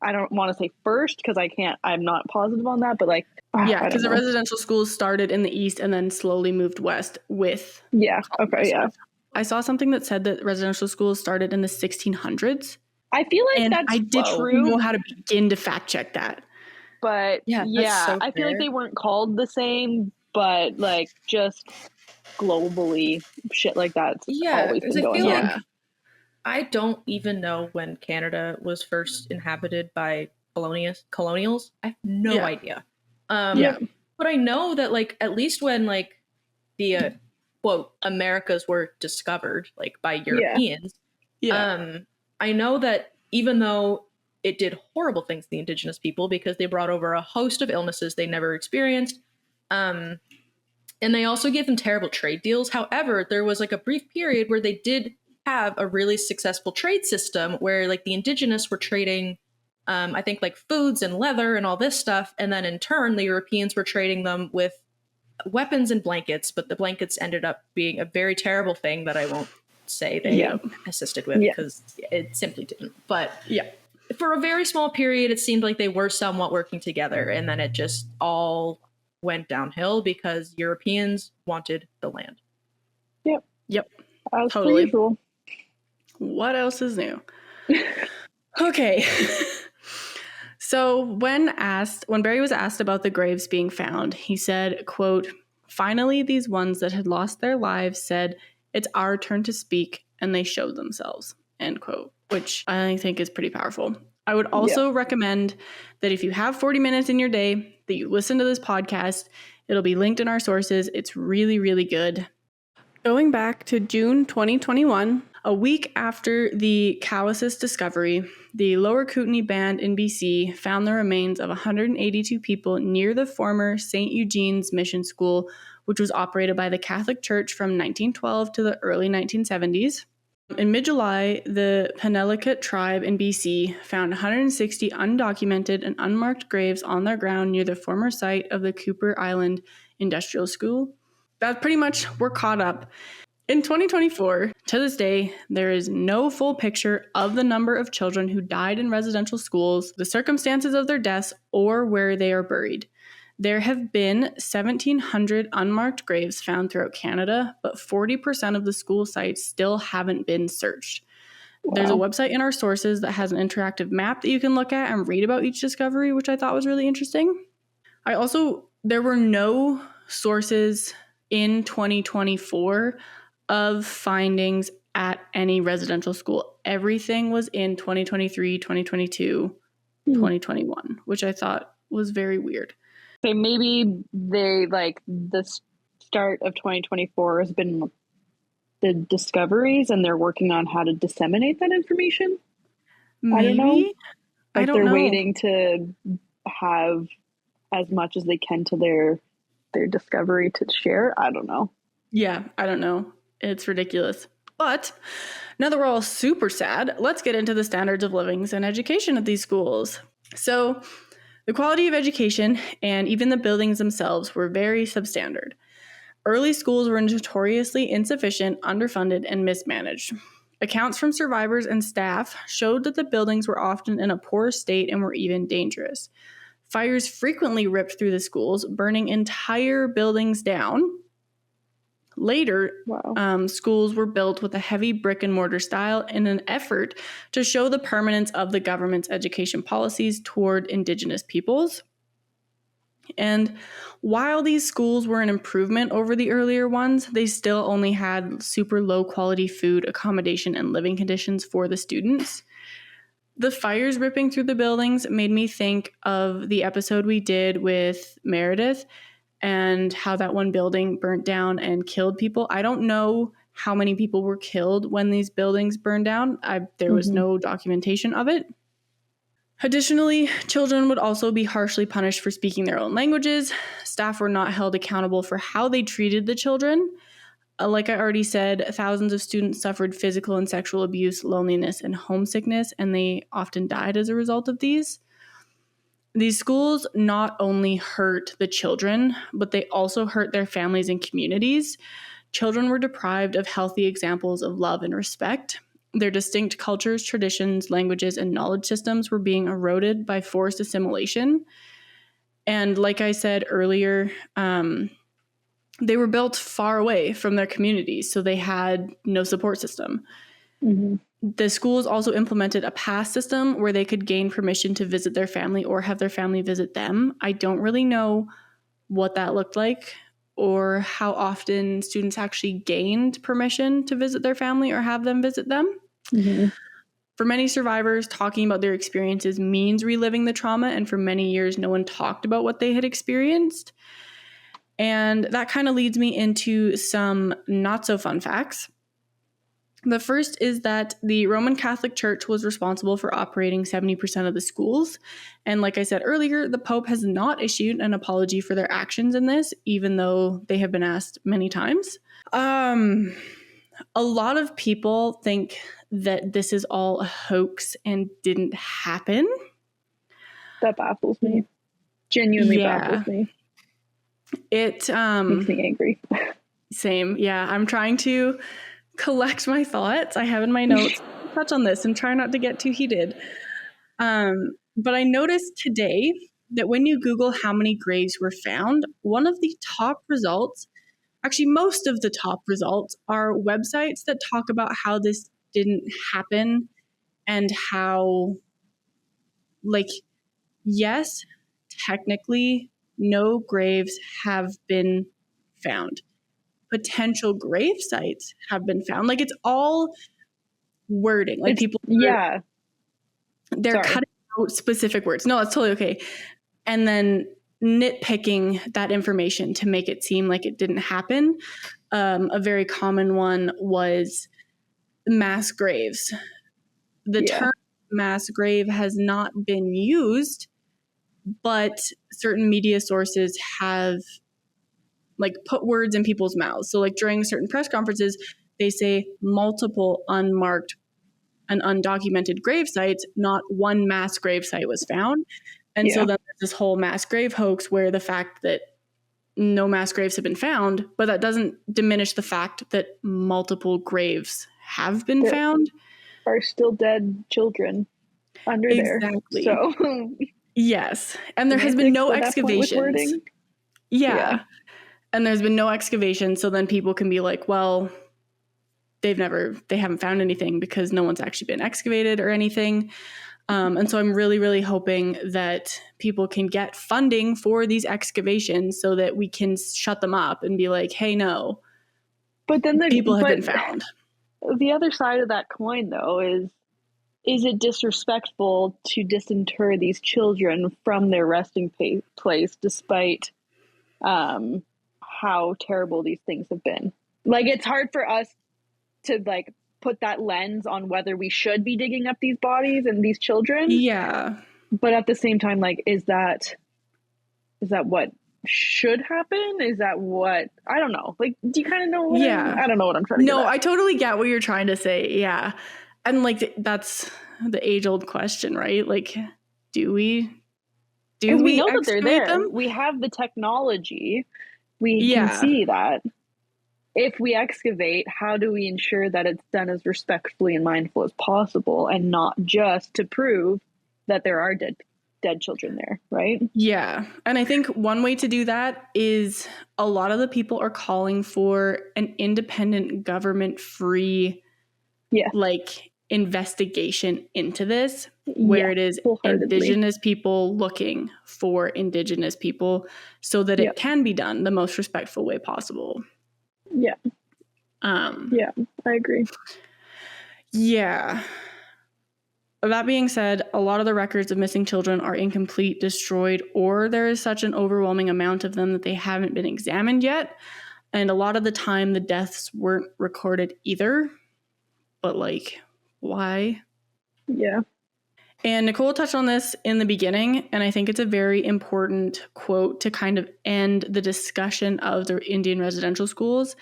I don't want to say first, because I'm not positive on that, but like, yeah, because the residential schools started in the east and then slowly moved west with. Yeah. Okay. Yeah. I saw something that said that residential schools started in the 1600s. I feel like that's I didn't know how to begin to fact check that. But yeah, I feel like they weren't called the same, but like, just globally, shit like that's always been going on. I don't even know when Canada was first inhabited by colonials. I have no idea. But I know that, like, at least when, like, the quote Americas were discovered, like, by Europeans, I know that even though it did horrible things to the Indigenous people because they brought over a host of illnesses they never experienced, and they also gave them terrible trade deals. However, there was like a brief period where they did have a really successful trade system where, like, the Indigenous were trading, I think, like, foods and leather and all this stuff. And then in turn, the Europeans were trading them with weapons and blankets. But the blankets ended up being a very terrible thing that I won't say they assisted with, because it simply didn't. But for a very small period, it seemed like they were somewhat working together, and then it just all went downhill because Europeans wanted the land. Yep. As Totally. per usual. What else is new? Okay. So when Barry was asked about the graves being found, he said, quote, "Finally, these ones that had lost their lives said, 'It's our turn to speak,' and they showed themselves," end quote, which I think is pretty powerful. I would also recommend that if you have 40 minutes in your day, that you listen to this podcast. It'll be linked in our sources. It's really, really good. Going back to June 2021, a week after the Cowessess discovery, the Lower Kootenay Band in BC found the remains of 182 people near the former St. Eugene's Mission School, which was operated by the Catholic Church from 1912 to the early 1970s. In mid-July, the Penelakut tribe in BC found 160 undocumented and unmarked graves on their ground near the former site of the Cooper Island Industrial School. That pretty much we're caught up. In 2024, to this day, there is no full picture of the number of children who died in residential schools, the circumstances of their deaths, or where they are buried. There have been 1,700 unmarked graves found throughout Canada, but 40% of the school sites still haven't been searched. Wow. There's a website in our sources that has an interactive map that you can look at and read about each discovery, which I thought was really interesting. There were no sources in 2024 of findings at any residential school. Everything was in 2023, 2022, 2021, which I thought was very weird. So maybe they the start of 2024 has been the discoveries and they're working on how to disseminate that information. Maybe. I don't know. I don't they're know. Waiting to have as much as they can to their discovery to share. I don't know. Yeah, I don't know. It's ridiculous. But now that we're all super sad, let's get into the standards of living and education at these schools. So the quality of education and even the buildings themselves were very substandard. Early schools were notoriously insufficient, underfunded, and mismanaged. Accounts from survivors and staff showed that the buildings were often in a poor state and were even dangerous. Fires frequently ripped through the schools, burning entire buildings down. Later, schools were built with a heavy brick and mortar style in an effort to show the permanence of the government's education policies toward Indigenous peoples. And while these schools were an improvement over the earlier ones, they still only had super low quality food, accommodation, and living conditions for the students. The fires ripping through the buildings made me think of the episode we did with Meredith and how that one building burnt down and killed people. I don't know how many people were killed when these buildings burned down. There was no documentation of it. Additionally, children would also be harshly punished for speaking their own languages. Staff were not held accountable for how they treated the children. Like I already said, thousands of students suffered physical and sexual abuse, loneliness, and homesickness, and they often died as a result of these. These schools not only hurt the children, but they also hurt their families and communities. Children were deprived of healthy examples of love and respect. Their distinct cultures, traditions, languages, and knowledge systems were being eroded by forced assimilation. And like I said earlier, they were built far away from their communities, so they had no support system. The schools also implemented a pass system where they could gain permission to visit their family or have their family visit them. I don't really know what that looked like or how often students actually gained permission to visit their family or have them visit them. For many survivors, talking about their experiences means reliving the trauma, and for many years, no one talked about what they had experienced. And that kind of leads me into some not so fun facts. The first is that the Roman Catholic Church was responsible for operating 70% of the schools. And like I said earlier, the Pope has not issued an apology for their actions in this, even though they have been asked many times. A lot of people think that this is all a hoax and didn't happen. That baffles me. Genuinely baffles me. It makes me angry. Same. Yeah, I'm trying to collect my thoughts. I have in my notes touch on this and try not to get too heated. But I noticed today that when you Google how many graves were found, one of the top results, actually most of the top results, are websites that talk about how this didn't happen and how, like, yes, technically no graves have been found. Potential grave sites have been found. Like, it's all wording. Like, they're cutting out specific words. No, it's totally okay. And then nitpicking that information to make it seem like it didn't happen. A very common one was mass graves. The term mass grave has not been used, but certain media sources have like put words in people's mouths. So like during certain press conferences, they say multiple unmarked and undocumented grave sites, not one mass grave site was found. And so then there's this whole mass grave hoax where the fact that no mass graves have been found, but that doesn't diminish the fact that multiple graves have been found. Are still dead children under there. So yes. And there has been no excavations. Yeah. And there's been no excavation. So then people can be like, well, they haven't found anything because no one's actually been excavated or anything. And so I'm really, really hoping that people can get funding for these excavations so that we can shut them up and be like, hey, no, but then people have been found. The other side of that coin, though, is it disrespectful to disinter these children from their resting place despite how terrible these things have been? Like, it's hard for us to like put that lens on whether we should be digging up these bodies and these children. Yeah. But at the same time, like, is that what should happen? Is that what, I don't know. Like, do you kind of know what I don't know what I'm trying to No, I totally get what you're trying to say. Yeah. And like, that's the age-old question, right? Like, do we know that they're there? Them? We have the technology. We can see that. If we excavate, how do we ensure that it's done as respectfully and mindful as possible and not just to prove that there are dead children there, right? Yeah. And I think one way to do that is a lot of the people are calling for an independent government-free like investigation into this, where it is Indigenous people looking for Indigenous people so that it can be done the most respectful way possible. Yeah. I agree. Yeah. That being said, a lot of the records of missing children are incomplete, destroyed, or there is such an overwhelming amount of them that they haven't been examined yet. And a lot of the time, the deaths weren't recorded either. But, like, why? Yeah. And Nicole touched on this in the beginning, and I think it's a very important quote to kind of end the discussion of the Indian residential schools.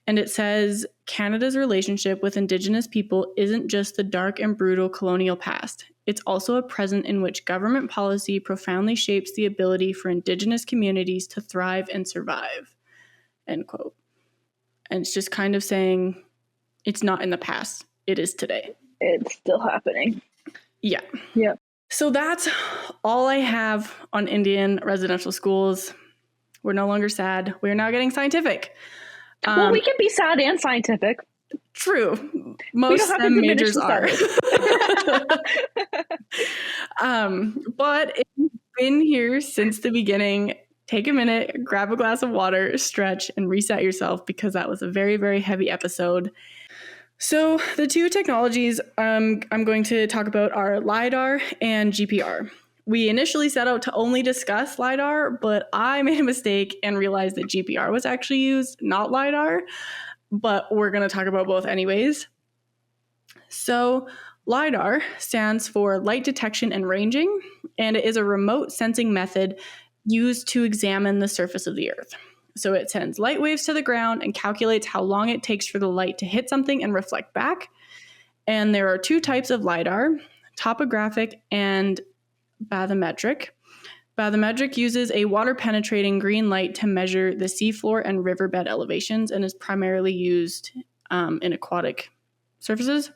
And it says, Canada's relationship with Indigenous people isn't just the dark and brutal colonial past. It's also a present in which government policy profoundly shapes the ability for Indigenous communities to thrive and survive. End quote. And it's just kind of saying it's not in the past. It is today. It's still happening. Yeah. Yeah. So that's all I have on Indian residential schools. We're no longer sad. We're now getting scientific. Well, we can be sad and scientific. True. Most of them majors are. But if you've been here since the beginning, take a minute, grab a glass of water, stretch, and reset yourself because that was a very, very heavy episode. So the two technologies I'm going to talk about are LiDAR and GPR. We initially set out to only discuss LiDAR, but I made a mistake and realized that GPR was actually used, not LiDAR, but we're going to talk about both anyways. So LiDAR stands for Light Detection and Ranging, and it is a remote sensing method used to examine the surface of the Earth. So it sends light waves to the ground and calculates how long it takes for the light to hit something and reflect back. And there are two types of LiDAR, topographic and bathymetric. Bathymetric uses a water-penetrating green light to measure the seafloor and riverbed elevations and is primarily used in aquatic surfaces.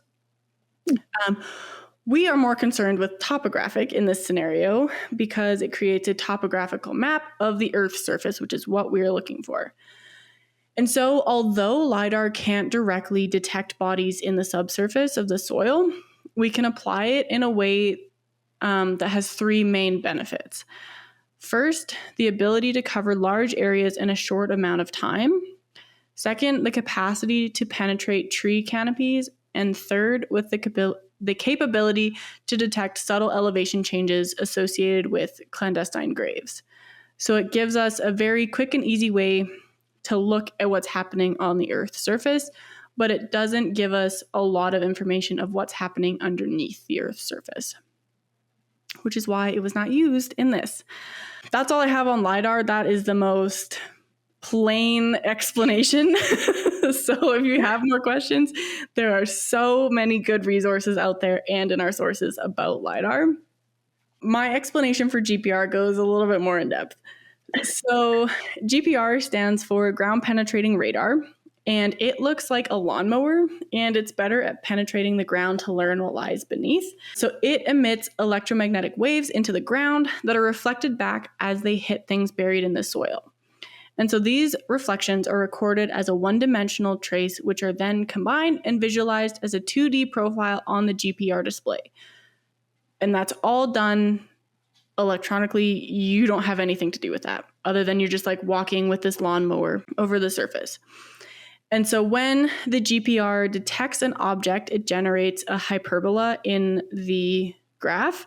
We are more concerned with topographic in this scenario because it creates a topographical map of the Earth's surface, which is what we're looking for. And so, although LiDAR can't directly detect bodies in the subsurface of the soil, we can apply it in a way that has three main benefits. First, the ability to cover large areas in a short amount of time. Second, the capacity to penetrate tree canopies. And third, with the capability to detect subtle elevation changes associated with clandestine graves. So it gives us a very quick and easy way to look at what's happening on the Earth's surface, but it doesn't give us a lot of information of what's happening underneath the Earth's surface, which is why it was not used in this. That's all I have on LiDAR. That is the most plain explanation. So if you have more questions, there are so many good resources out there and in our sources about LiDAR. My explanation for GPR goes a little bit more in depth. So GPR stands for ground penetrating radar, and it looks like a lawnmower, and it's better at penetrating the ground to learn what lies beneath. So it emits electromagnetic waves into the ground that are reflected back as they hit things buried in the soil. And so these reflections are recorded as a one-dimensional trace, which are then combined and visualized as a 2D profile on the GPR display. And that's all done electronically. You don't have anything to do with that other than you're just like walking with this lawnmower over the surface. And so when the GPR detects an object, it generates a hyperbola in the graph.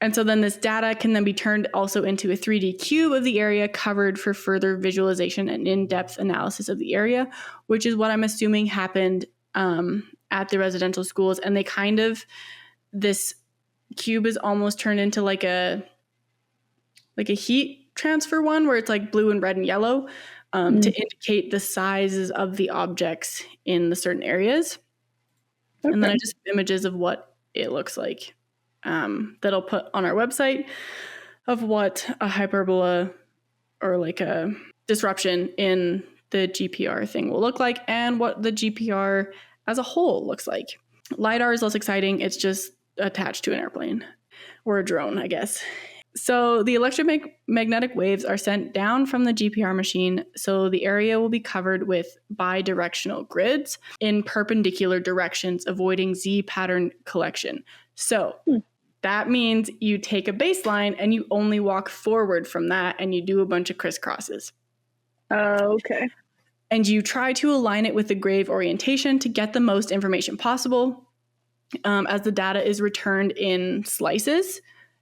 And so then this data can then be turned also into a 3D cube of the area covered for further visualization and in-depth analysis of the area, which is what I'm assuming happened at the residential schools. And they kind of, this cube is almost turned into like a heat transfer one where it's like blue and red and yellow to indicate the sizes of the objects in the certain areas. Okay. And then I just have images of what it looks like that I'll put on our website of what a hyperbola or like a disruption in the GPR thing will look like and what the GPR as a whole looks like. LiDAR is less exciting. It's just attached to an airplane or a drone, I guess. So the electromagnetic waves are sent down from the GPR machine, so the area will be covered with bidirectional grids in perpendicular directions, avoiding Z-pattern collection. So that means you take a baseline and you only walk forward from that and you do a bunch of crisscrosses. Okay. And you try to align it with the grave orientation to get the most information possible. As the data is returned in slices.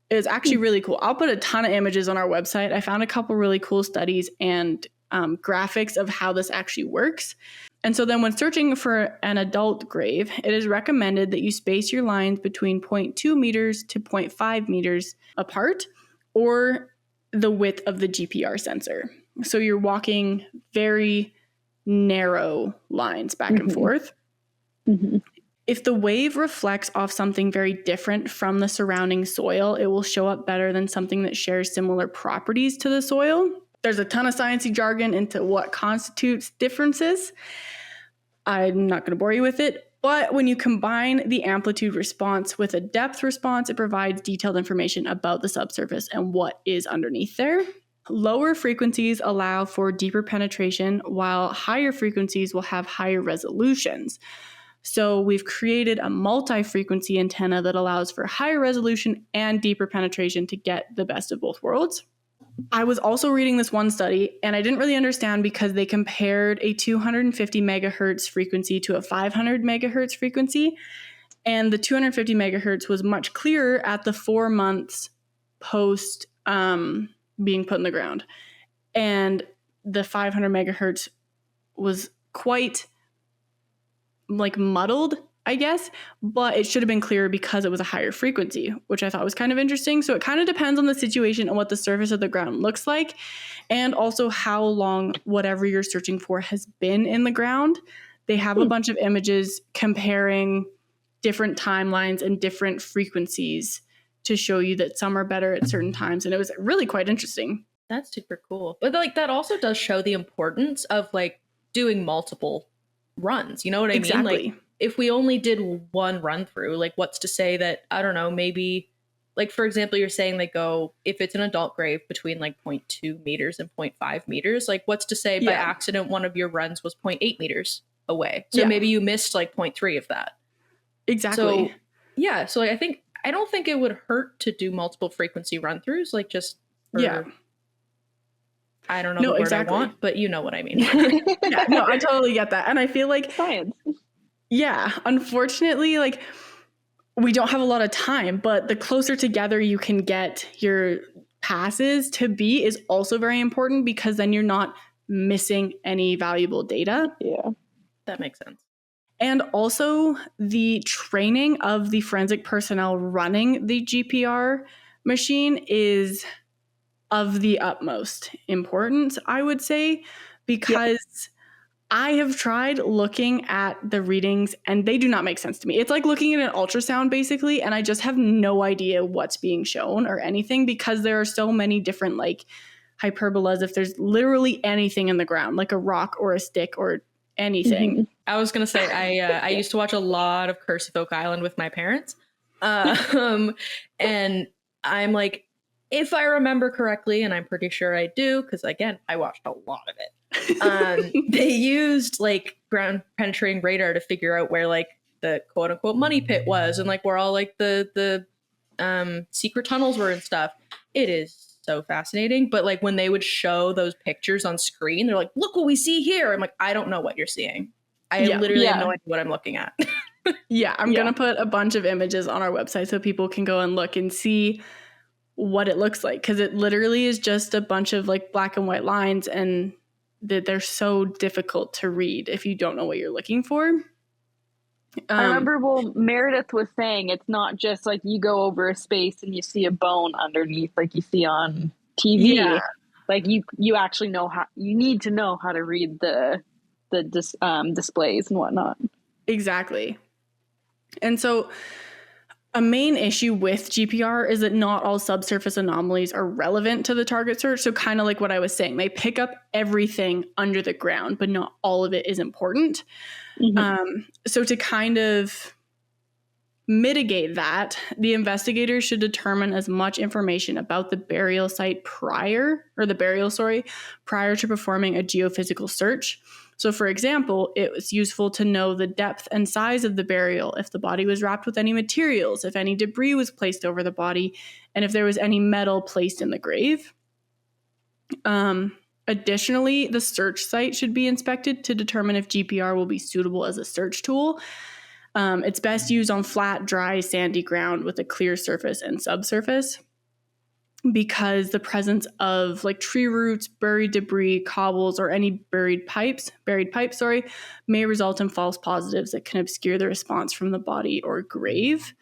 It's actually really cool. I'll put a ton of images on our website. I found a couple really cool studies and graphics of how this actually works. And so then when searching for an adult grave, it is recommended that you space your lines between 0.2 meters to 0.5 meters apart or the width of the GPR sensor. So you're walking very narrow lines back and forth. Mm-hmm. If the wave reflects off something very different from the surrounding soil, it will show up better than something that shares similar properties to the soil. There's a ton of sciencey jargon into what constitutes differences. I'm not going to bore you with it, but when you combine the amplitude response with a depth response, it provides detailed information about the subsurface and what is underneath there. Lower frequencies allow for deeper penetration, while higher frequencies will have higher resolutions. So we've created a multi-frequency antenna that allows for higher resolution and deeper penetration to get the best of both worlds. I was also reading this one study, and I didn't really understand because they compared a 250 megahertz frequency to a 500 megahertz frequency, and the 250 megahertz was much clearer at the 4 months post being put in the ground. And the 500 megahertz was quite like muddled, I guess, but it should have been clearer because it was a higher frequency, which I thought was kind of interesting. So it kind of depends on the situation and what the surface of the ground looks like, and also how long whatever you're searching for has been in the ground. They have a bunch of images comparing different timelines and different frequencies to show you that some are better at certain times, and it was really quite interesting. That's super cool. But like that also does show the importance of like doing multiple runs. You know what I mean? Exactly. Like if we only did one run through, like what's to say that, I don't know, maybe like, for example, you're saying they go, if it's an adult grave, between like 0.2 meters and 0.5 meters, like what's to say by accident one of your runs was 0.8 meters away? So maybe you missed like 0.3 of that. Exactly. So yeah, so like, I don't think it would hurt to do multiple frequency run throughs, like just for, I don't know the word I want, but you know what I mean. Yeah, no, I totally get that. And I feel like science. Yeah, unfortunately, like we don't have a lot of time, but the closer together you can get your passes to be is also very important, because then you're not missing any valuable data. Yeah, that makes sense. And also the training of the forensic personnel running the GPR machine is of the utmost importance, I would say, because I have tried looking at the readings and they do not make sense to me. It's like looking at an ultrasound basically, and I just have no idea what's being shown or anything, because there are so many different like hyperbolas. If there's literally anything in the ground, like a rock or a stick or anything. Mm-hmm. I was going to say, I used to watch a lot of Curse of Oak Island with my parents. And I'm like, if I remember correctly, and I'm pretty sure I do, because again, I watched a lot of it. They used like ground penetrating radar to figure out where like the quote unquote money pit was, and like where all like the secret tunnels were and stuff. It is so fascinating. But like when they would show those pictures on screen, they're like, look what we see here. I'm like, I don't know what you're seeing. I literally have no idea what I'm looking at. I'm going to put a bunch of images on our website so people can go and look and see what it looks like, because it literally is just a bunch of like black and white lines, and they're so difficult to read if you don't know what you're looking for. I remember, Meredith was saying it's not just like you go over a space and you see a bone underneath like you see on TV. Yeah. Like you actually know how, you need to know how to read the displays and whatnot. Exactly. And so a main issue with GPR is that not all subsurface anomalies are relevant to the target search. So kind of like what I was saying, they pick up everything under the ground, but not all of it is important. Mm-hmm. So to kind of mitigate that, the investigators should determine as much information about the burial site prior to performing a geophysical search. So for example, it was useful to know the depth and size of the burial, if the body was wrapped with any materials, if any debris was placed over the body, and if there was any metal placed in the grave. Additionally, the search site should be inspected to determine if GPR will be suitable as a search tool. It's best used on flat, dry, sandy ground with a clear surface and subsurface, because the presence of like tree roots, buried debris, cobbles, or any buried pipes, may result in false positives that can obscure the response from the body or grave.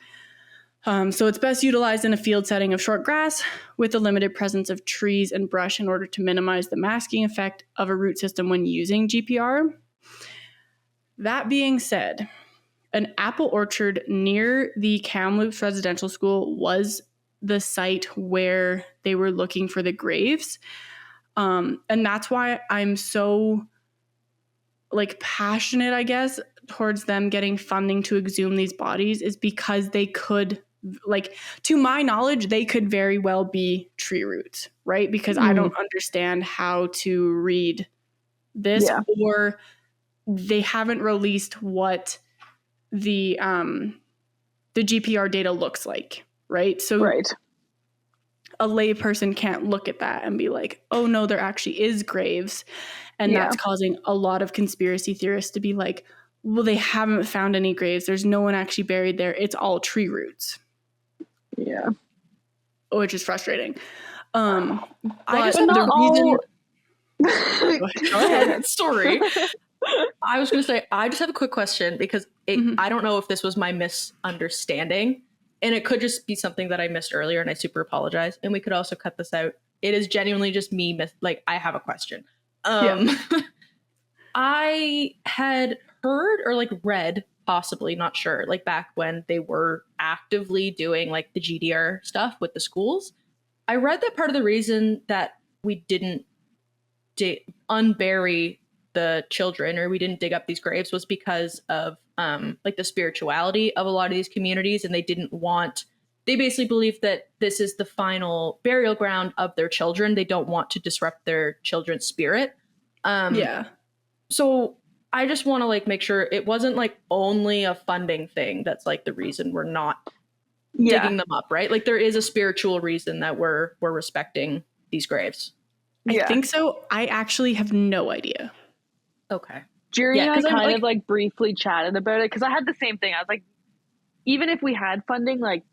So it's best utilized in a field setting of short grass with a limited presence of trees and brush in order to minimize the masking effect of a root system when using GPR. That being said, an apple orchard near the Kamloops Residential School was the site where they were looking for the graves. And that's why I'm so like passionate, I guess, towards them getting funding to exhume these bodies, is because they could, like, to my knowledge, they could very well be tree roots, right? Because I don't understand how to read this, or they haven't released what the GPR data looks like, right? So a layperson can't look at that and be like, oh no, there actually is graves. And that's causing a lot of conspiracy theorists to be like, well, they haven't found any graves. There's no one actually buried there. It's all tree roots. Yeah. Which is frustrating. I just have the reason. Go ahead. Sorry. I was going to say, I just have a quick question, because I don't know if this was my misunderstanding, and it could just be something that I missed earlier, and I super apologize. And we could also cut this out. It is genuinely just me. I have a question. I had heard or like read, possibly, not sure, like back when they were actively doing like the GDR stuff with the schools, I read that part of the reason that we didn't unbury the children, or we didn't dig up these graves, was because of like the spirituality of a lot of these communities, and they basically believe that this is the final burial ground of their children. They don't want to disrupt their children's spirit. So I just want to like make sure it wasn't like only a funding thing that's like the reason we're not digging them up, right? Like there is a spiritual reason that we're respecting these graves. I think so. I actually have no idea. Okay. Jerry and I kind of like briefly chatted about it because I had the same thing. I was like, even if we had funding, like,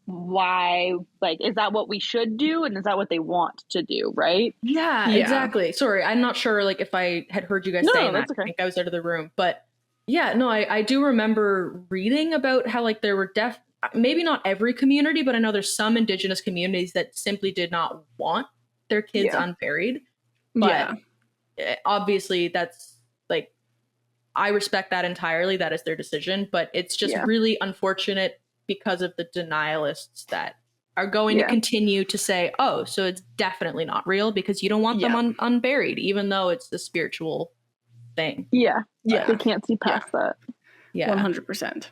why, like, is that what we should do, and is that what they want to do, right? Yeah. Exactly. Sorry, I'm not sure like if I had heard you guys saying that. Okay. I think I was out of the room, but yeah, no, I do remember reading about how like there were maybe not every community, but I know there's some Indigenous communities that simply did not want their kids unburied. But obviously that's like, I respect that entirely. That is their decision, but it's just really unfortunate because of the denialists that are going to continue to say, oh, so it's definitely not real because you don't want them unburied, even though it's the spiritual thing. Yeah. They can't see past that. Yeah. 100%.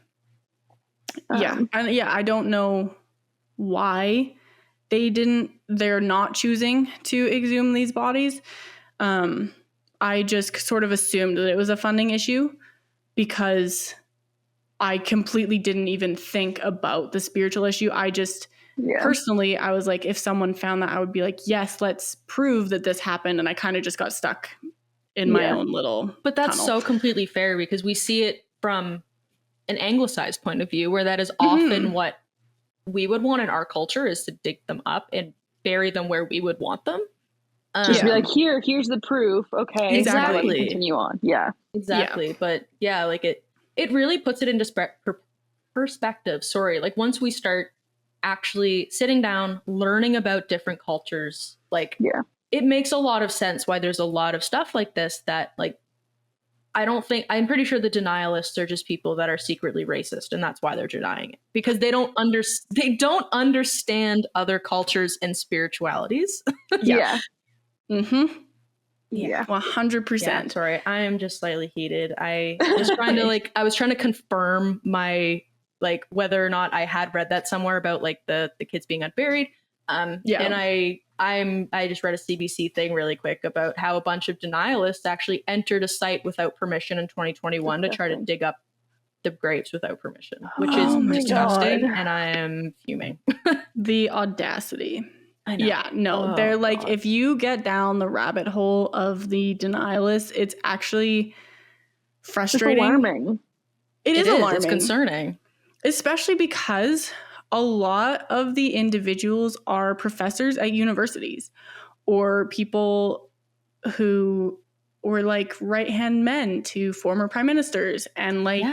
And I don't know why they're not choosing to exhume these bodies. I just sort of assumed that it was a funding issue because I completely didn't even think about the spiritual issue. I just personally, I was like, if someone found that, I would be like, yes, let's prove that this happened. And I kind of just got stuck in my own little But that's tunnel. So completely fair because we see it from an anglicized point of view where that is often what we would want in our culture is to dig them up and bury them where we would want them. Just be like, here's the proof. Okay. Exactly. Let's continue on. Yeah. Exactly. But yeah, like it really puts it into perspective. Sorry. Like once we start actually sitting down, learning about different cultures, like it makes a lot of sense why there's a lot of stuff like this that like, I'm pretty sure the denialists are just people that are secretly racist and that's why they're denying it because they don't understand other cultures and spiritualities. Mm-hmm. Yeah. 100%. Yeah, sorry, I am just slightly heated. I was trying to confirm my like whether or not I had read that somewhere about like the kids being unburied. And I just read a CBC thing really quick about how a bunch of denialists actually entered a site without permission in 2021 to try to dig up the graves without permission, which is disgusting, and I am fuming. The audacity. I know. Yeah, no, they're like, if you get down the rabbit hole of the denialists, it's actually frustrating. It's alarming. It is alarming. It's concerning. Especially because a lot of the individuals are professors at universities or people who were like right-hand men to former prime ministers and like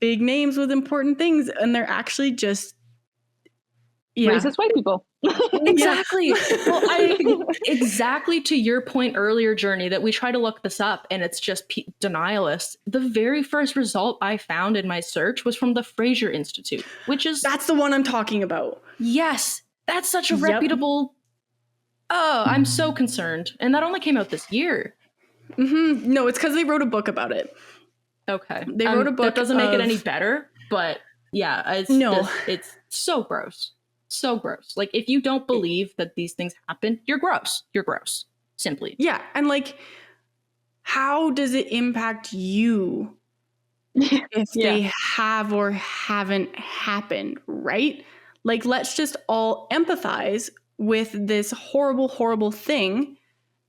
big names with important things. And they're actually just racist white people. Exactly. Well, exactly to your point earlier, Journey, that we try to look this up and it's just denialists. The very first result I found in my search was from the Fraser Institute, that's the one I'm talking about. Yes. That's such a reputable. Oh, I'm so concerned. And that only came out this year. Mm-hmm. No, it's because they wrote a book about it. Okay. They wrote a book. That doesn't make it any better, but yeah, it's so gross. So gross. Like, if you don't believe that these things happen, you're gross. You're gross. Simply. Yeah. And like, how does it impact you if they have or haven't happened, right? Like, let's just all empathize with this horrible, horrible thing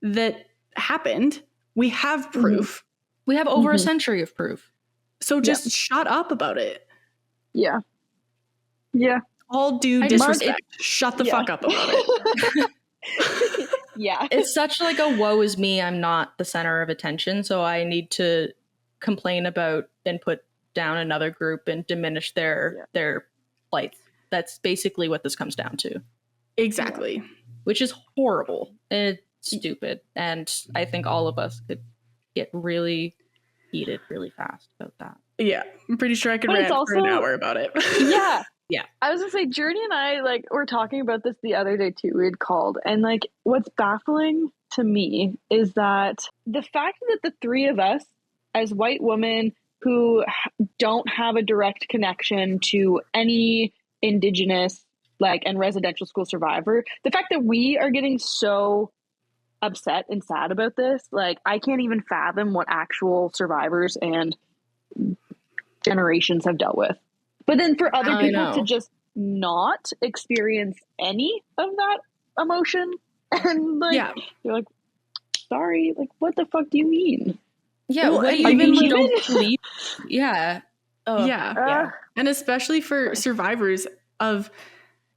that happened. We have proof. We have over a century of proof. So just shut up about it. Yeah. Yeah. All due disrespect. Shut the fuck up about it. Yeah. It's such like a woe is me. I'm not the center of attention. So I need to complain about and put down another group and diminish their plights. That's basically what this comes down to. Exactly. Yeah. Which is horrible and stupid. And I think all of us could get really heated really fast about that. Yeah. I'm pretty sure I could rant for an hour about it. Yeah. Yeah. I was gonna say, Journey and I were talking about this the other day too. We had called, and what's baffling to me is that the fact that the three of us, as white women who don't have a direct connection to any Indigenous and residential school survivor, the fact that we are getting so upset and sad about this, I can't even fathom what actual survivors and generations have dealt with. But then for other people to just not experience any of that emotion, and you're like, sorry, what the fuck do you mean? Yeah, well, what do you mean you don't believe? Yeah. Yeah. And especially for survivors of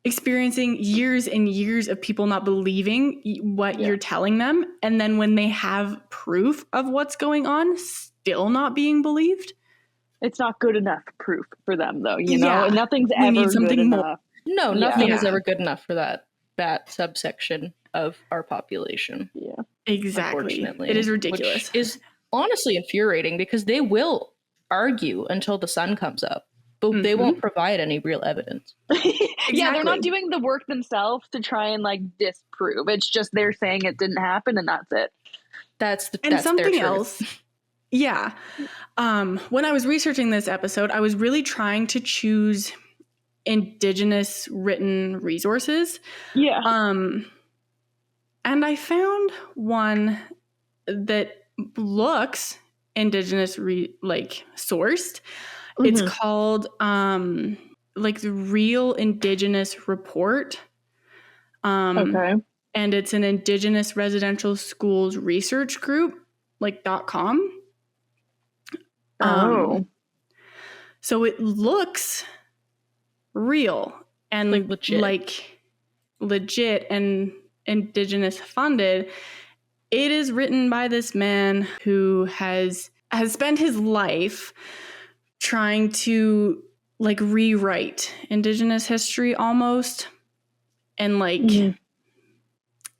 experiencing years and years of people not believing what you're telling them, and then when they have proof of what's going on, still not being believed. It's not good enough proof for them, though, you know? Nothing's we ever need something good more. enough. No, nothing is ever good enough for that subsection of our population. Yeah. Exactly. Unfortunately. It is ridiculous. Which is honestly infuriating because they will argue until the sun comes up, but they won't provide any real evidence. Yeah, they're not doing the work themselves to try and disprove. It's just they're saying it didn't happen, and that's it. That's something their else. Yeah. When I was researching this episode, I was really trying to choose Indigenous written resources. Yeah. And I found one that looks Indigenous sourced. It's called the Real Indigenous Report. Okay. And it's an Indigenous Residential Schools Research Group, .com. So it looks real and legit and Indigenous funded. It is written by this man who has spent his life trying to rewrite Indigenous history almost. And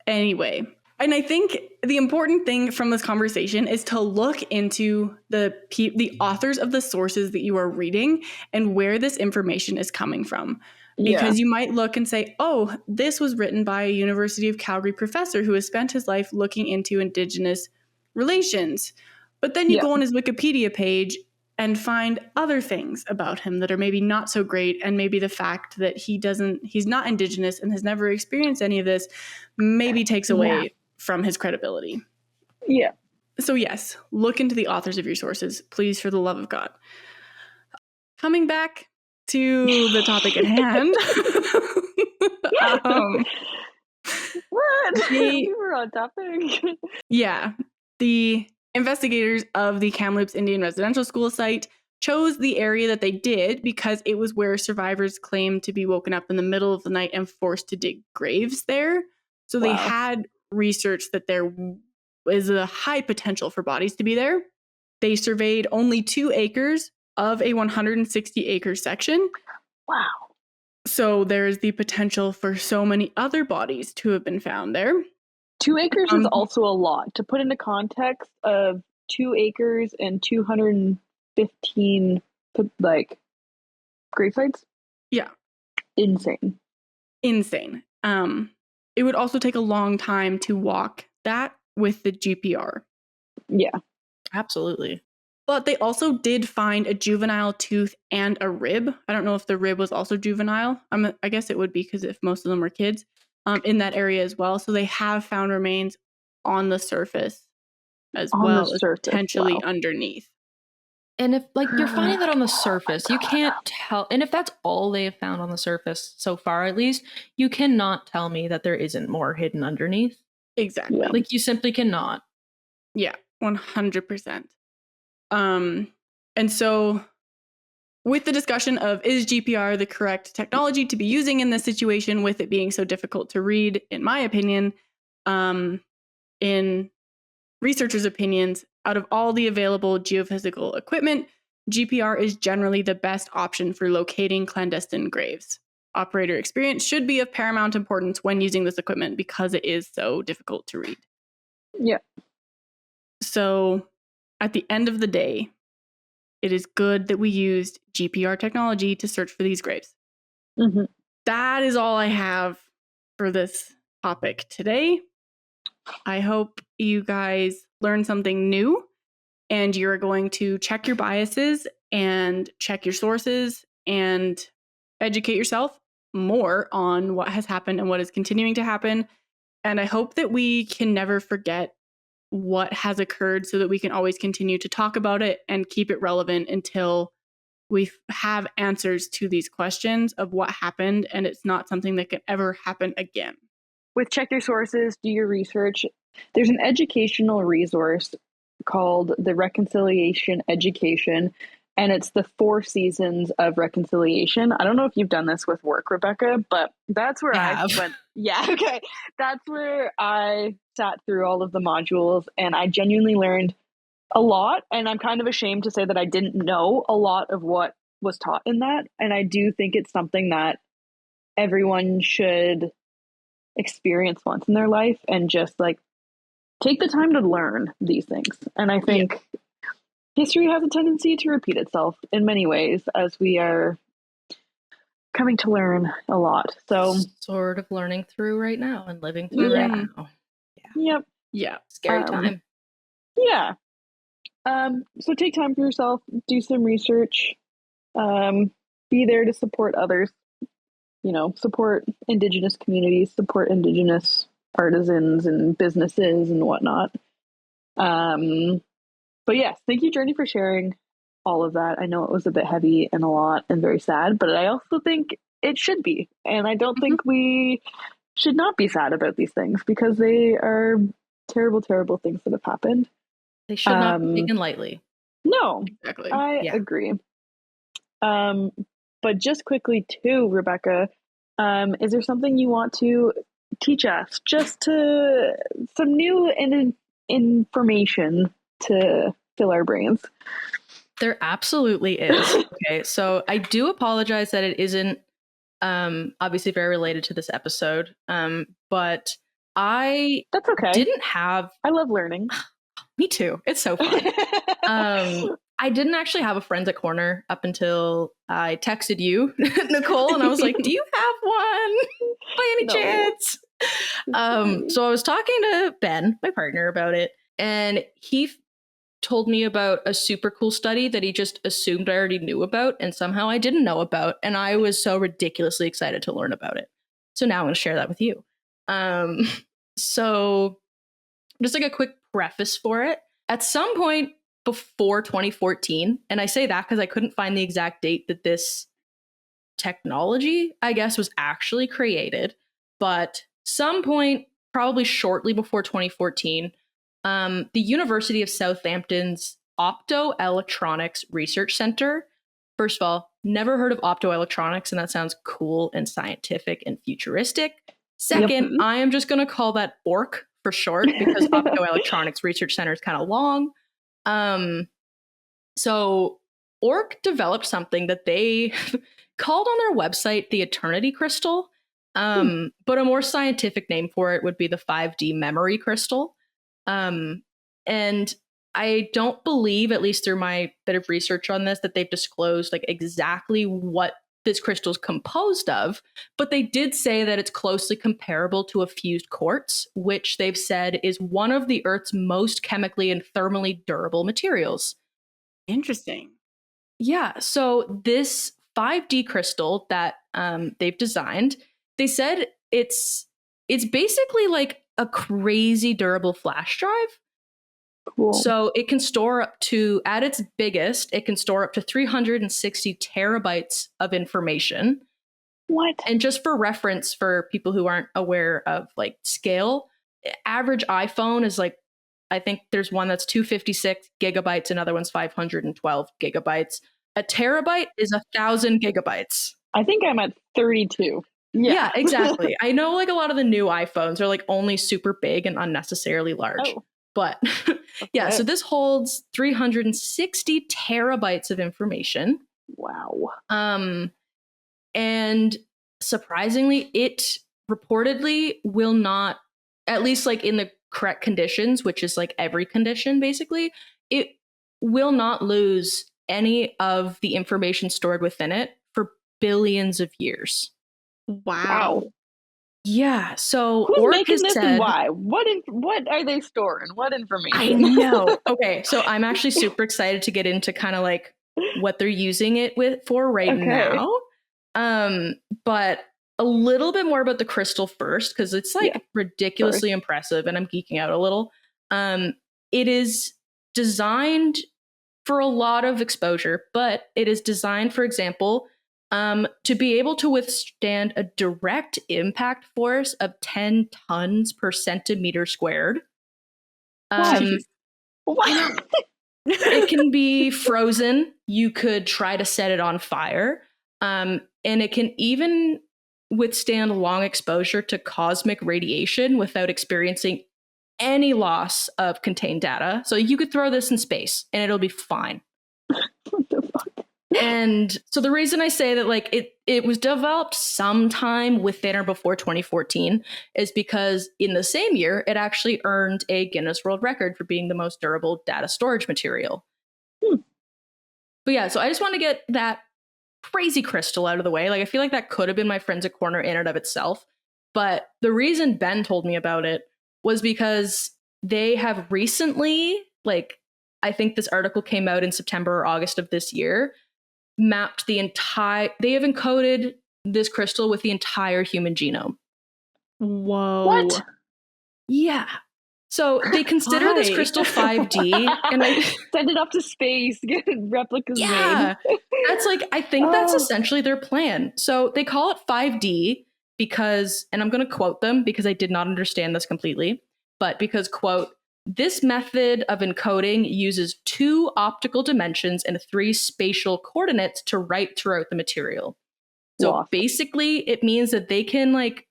anyway, and I think the important thing from this conversation is to look into the authors of the sources that you are reading and where this information is coming from. Because you might look and say, oh, this was written by a University of Calgary professor who has spent his life looking into Indigenous relations. But then you go on his Wikipedia page and find other things about him that are maybe not so great, and maybe the fact that he's not Indigenous and has never experienced any of this maybe takes away from his credibility. Yeah. So yes, look into the authors of your sources, please, for the love of God. Coming back to the topic at hand. What? We were on topic. Yeah. The investigators of the Kamloops Indian Residential School site chose the area that they did because it was where survivors claimed to be woken up in the middle of the night and forced to dig graves there. So they had research that there was a high potential for bodies to be there. They surveyed only 2 acres of a 160-acre section. Wow. So there's the potential for so many other bodies to have been found there. 2 acres is also a lot. To put into context of 2 acres and 215 gravesites. Yeah. Insane. It would also take a long time to walk that with the GPR. Yeah. Absolutely. But they also did find a juvenile tooth and a rib. I don't know if the rib was also juvenile. I guess it would be because if most of them were kids in that area as well. So they have found remains on the surface as well as potentially underneath. And if you're finding that on the surface, you can't tell. And if that's all they have found on the surface so far, at least, you cannot tell me that there isn't more hidden underneath. Exactly. Yeah. You simply cannot. Yeah, 100%. And so with the discussion of is GPR the correct technology to be using in this situation, with it being so difficult to read, in my opinion, in researchers' opinions, out of all the available geophysical equipment, GPR is generally the best option for locating clandestine graves. Operator experience should be of paramount importance when using this equipment because it is so difficult to read. Yeah. So at the end of the day, it is good that we used GPR technology to search for these graves. Mm-hmm. That is all I have for this topic today. I hope you guys learned something new and you're going to check your biases and check your sources and educate yourself more on what has happened and what is continuing to happen. And I hope that we can never forget what has occurred so that we can always continue to talk about it and keep it relevant until we have answers to these questions of what happened, and it's not something that can ever happen again. With check your sources, do your research. There's an educational resource called the Reconciliation Education, and it's the 4 seasons of reconciliation. I don't know if you've done this with work, Rebecca, but that's where I went. Yeah, okay. That's where I sat through all of the modules, and I genuinely learned a lot. And I'm kind of ashamed to say that I didn't know a lot of what was taught in that. And I do think it's something that everyone should experience once in their life and just like take the time to learn these things. And I think history has a tendency to repeat itself in many ways as we are coming to learn a lot. So sort of learning through right now and living through right now. Yep. Yeah. Scary time. Yeah. So take time for yourself, do some research, be there to support others, support Indigenous communities, support Indigenous artisans and businesses and whatnot. But yes, thank you, Journey, for sharing all of that. I know it was a bit heavy and a lot and very sad, but I also think it should be. And I don't think we should not be sad about these things because they are terrible, terrible things that have happened. They should not be taken lightly. No, exactly. I agree. But just quickly too, Rebecca, is there something you want to teach us? Just some new information to fill our brains. There absolutely is. Okay, so I do apologize that it isn't obviously very related to this episode, but that's okay. Didn't have. I love learning. Me too. It's so fun. I didn't actually have a Forensic Corner up until I texted you, Nicole, and I was like, do you have one by any chance? So I was talking to Ben, my partner, about it, and he told me about a super cool study that he just assumed I already knew about, and somehow I didn't know about, and I was so ridiculously excited to learn about it. So now I'm going to share that with you. So just like a quick preface for it. At some point before 2014, and I say that because I couldn't find the exact date that this technology, I guess, was actually created, but some point probably shortly before 2014, the University of Southampton's Optoelectronics Research Center. First of all, never heard of optoelectronics, and that sounds cool and scientific and futuristic. Second, I am just going to call that ORC for short because Optoelectronics Research Center is kind of long. So ORC developed something that they called on their website the Eternity Crystal, but a more scientific name for it would be the 5D Memory Crystal. And I don't believe, at least through my bit of research on this, that they've disclosed like exactly what this crystal is composed of, but they did say that it's closely comparable to a fused quartz, which they've said is one of the Earth's most chemically and thermally durable materials. Interesting. Yeah, so this 5D crystal that they've designed, they said it's basically like a crazy durable flash drive. Cool. So it can store up to, at its biggest, it can store up to 360 terabytes of information. What? And just for reference, for people who aren't aware of like scale, average iPhone is like, I think there's one that's 256 gigabytes, another one's 512 gigabytes. A terabyte is 1,000 gigabytes. I think I'm at 32. Yeah, exactly. I know like a lot of the new iPhones are like only super big and unnecessarily large. Oh. But yeah, so this holds 360 terabytes of information. Wow. And surprisingly, it reportedly will not, at least like in the correct conditions, which is like every condition basically, it will not lose any of the information stored within it for billions of years. Wow. Yeah. So who's Orc making has this said, and why? What are they storing? What information? I know. Okay, so I'm actually super excited to get into kind of like what they're using it for right now. But a little bit more about the crystal first, because it's like ridiculously impressive, and I'm geeking out a little. It is designed for a lot of exposure, but it is designed, for example, to be able to withstand a direct impact force of 10 tons per centimeter squared. What? It can be frozen. You could try to set it on fire. And it can even withstand long exposure to cosmic radiation without experiencing any loss of contained data. So you could throw this in space and it'll be fine. What the fuck? And so the reason I say that like it was developed sometime within or before 2014 is because in the same year, it actually earned a Guinness World Record for being the most durable data storage material. But yeah, so I just want to get that crazy crystal out of the way. Like I feel like that could have been my forensic corner in and of itself. But the reason Ben told me about it was because they have recently, like I think this article came out in September or August of this year, mapped they have encoded this crystal with the entire human genome. Whoa. What? Yeah. So they consider this crystal 5D and I send it up to space, get replicas made. That's like, I think that's essentially their plan. So they call it 5D because, and I'm going to quote them because I did not understand this completely, but because, quote, this method of encoding uses 2 optical dimensions and 3 spatial coordinates to write throughout the material. So basically, it means that they can like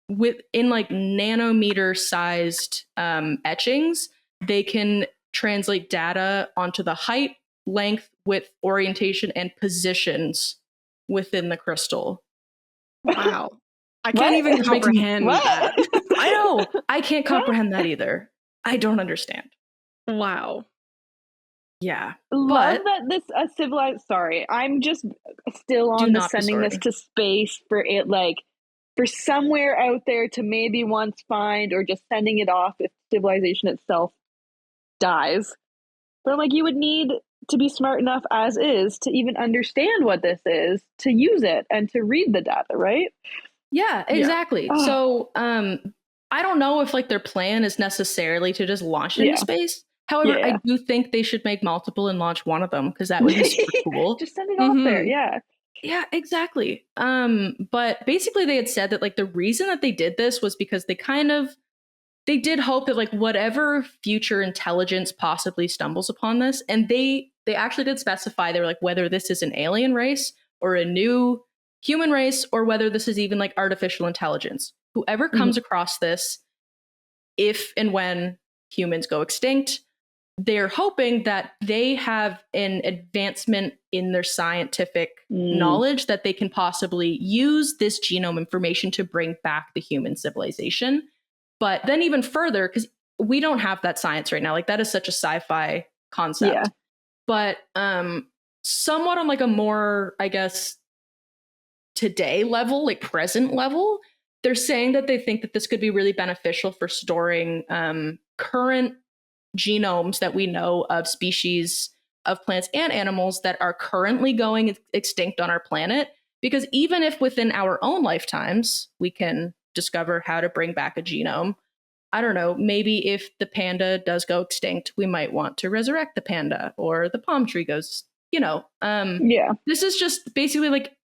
within like nanometer sized etchings, they can translate data onto the height, length, width, orientation, and positions within the crystal. Wow. I can't even comprehend that. I know. I can't comprehend that either. I don't understand. Wow. Yeah. Love that this civilized. Sorry, I'm just still on the sending this to space for it, like for somewhere out there to maybe once find, or just sending it off if civilization itself dies. But I'm like, you would need to be smart enough as is to even understand what this is, to use it and to read the data, right? Yeah, exactly. Yeah. So I don't know if like their plan is necessarily to just launch it into space. However, I do think they should make multiple and launch one of them because that would be super cool. Just send it off there. Yeah. Yeah, exactly. But basically they had said that like the reason that they did this was because they did hope that like whatever future intelligence possibly stumbles upon this, and they actually did specify, they were like, whether this is an alien race or a new human race, or whether this is even like artificial intelligence, whoever comes across this, if and when humans go extinct, they're hoping that they have an advancement in their scientific knowledge that they can possibly use this genome information to bring back the human civilization. But then even further, because we don't have that science right now, like that is such a sci-fi concept. Yeah. But somewhat on like a more, I guess, today level, like present level, they're saying that they think that this could be really beneficial for storing current genomes that we know of species of plants and animals that are currently going extinct on our planet. Because even if within our own lifetimes, we can discover how to bring back a genome, I don't know, maybe if the panda does go extinct, we might want to resurrect the panda, or the palm tree goes, this is just basically like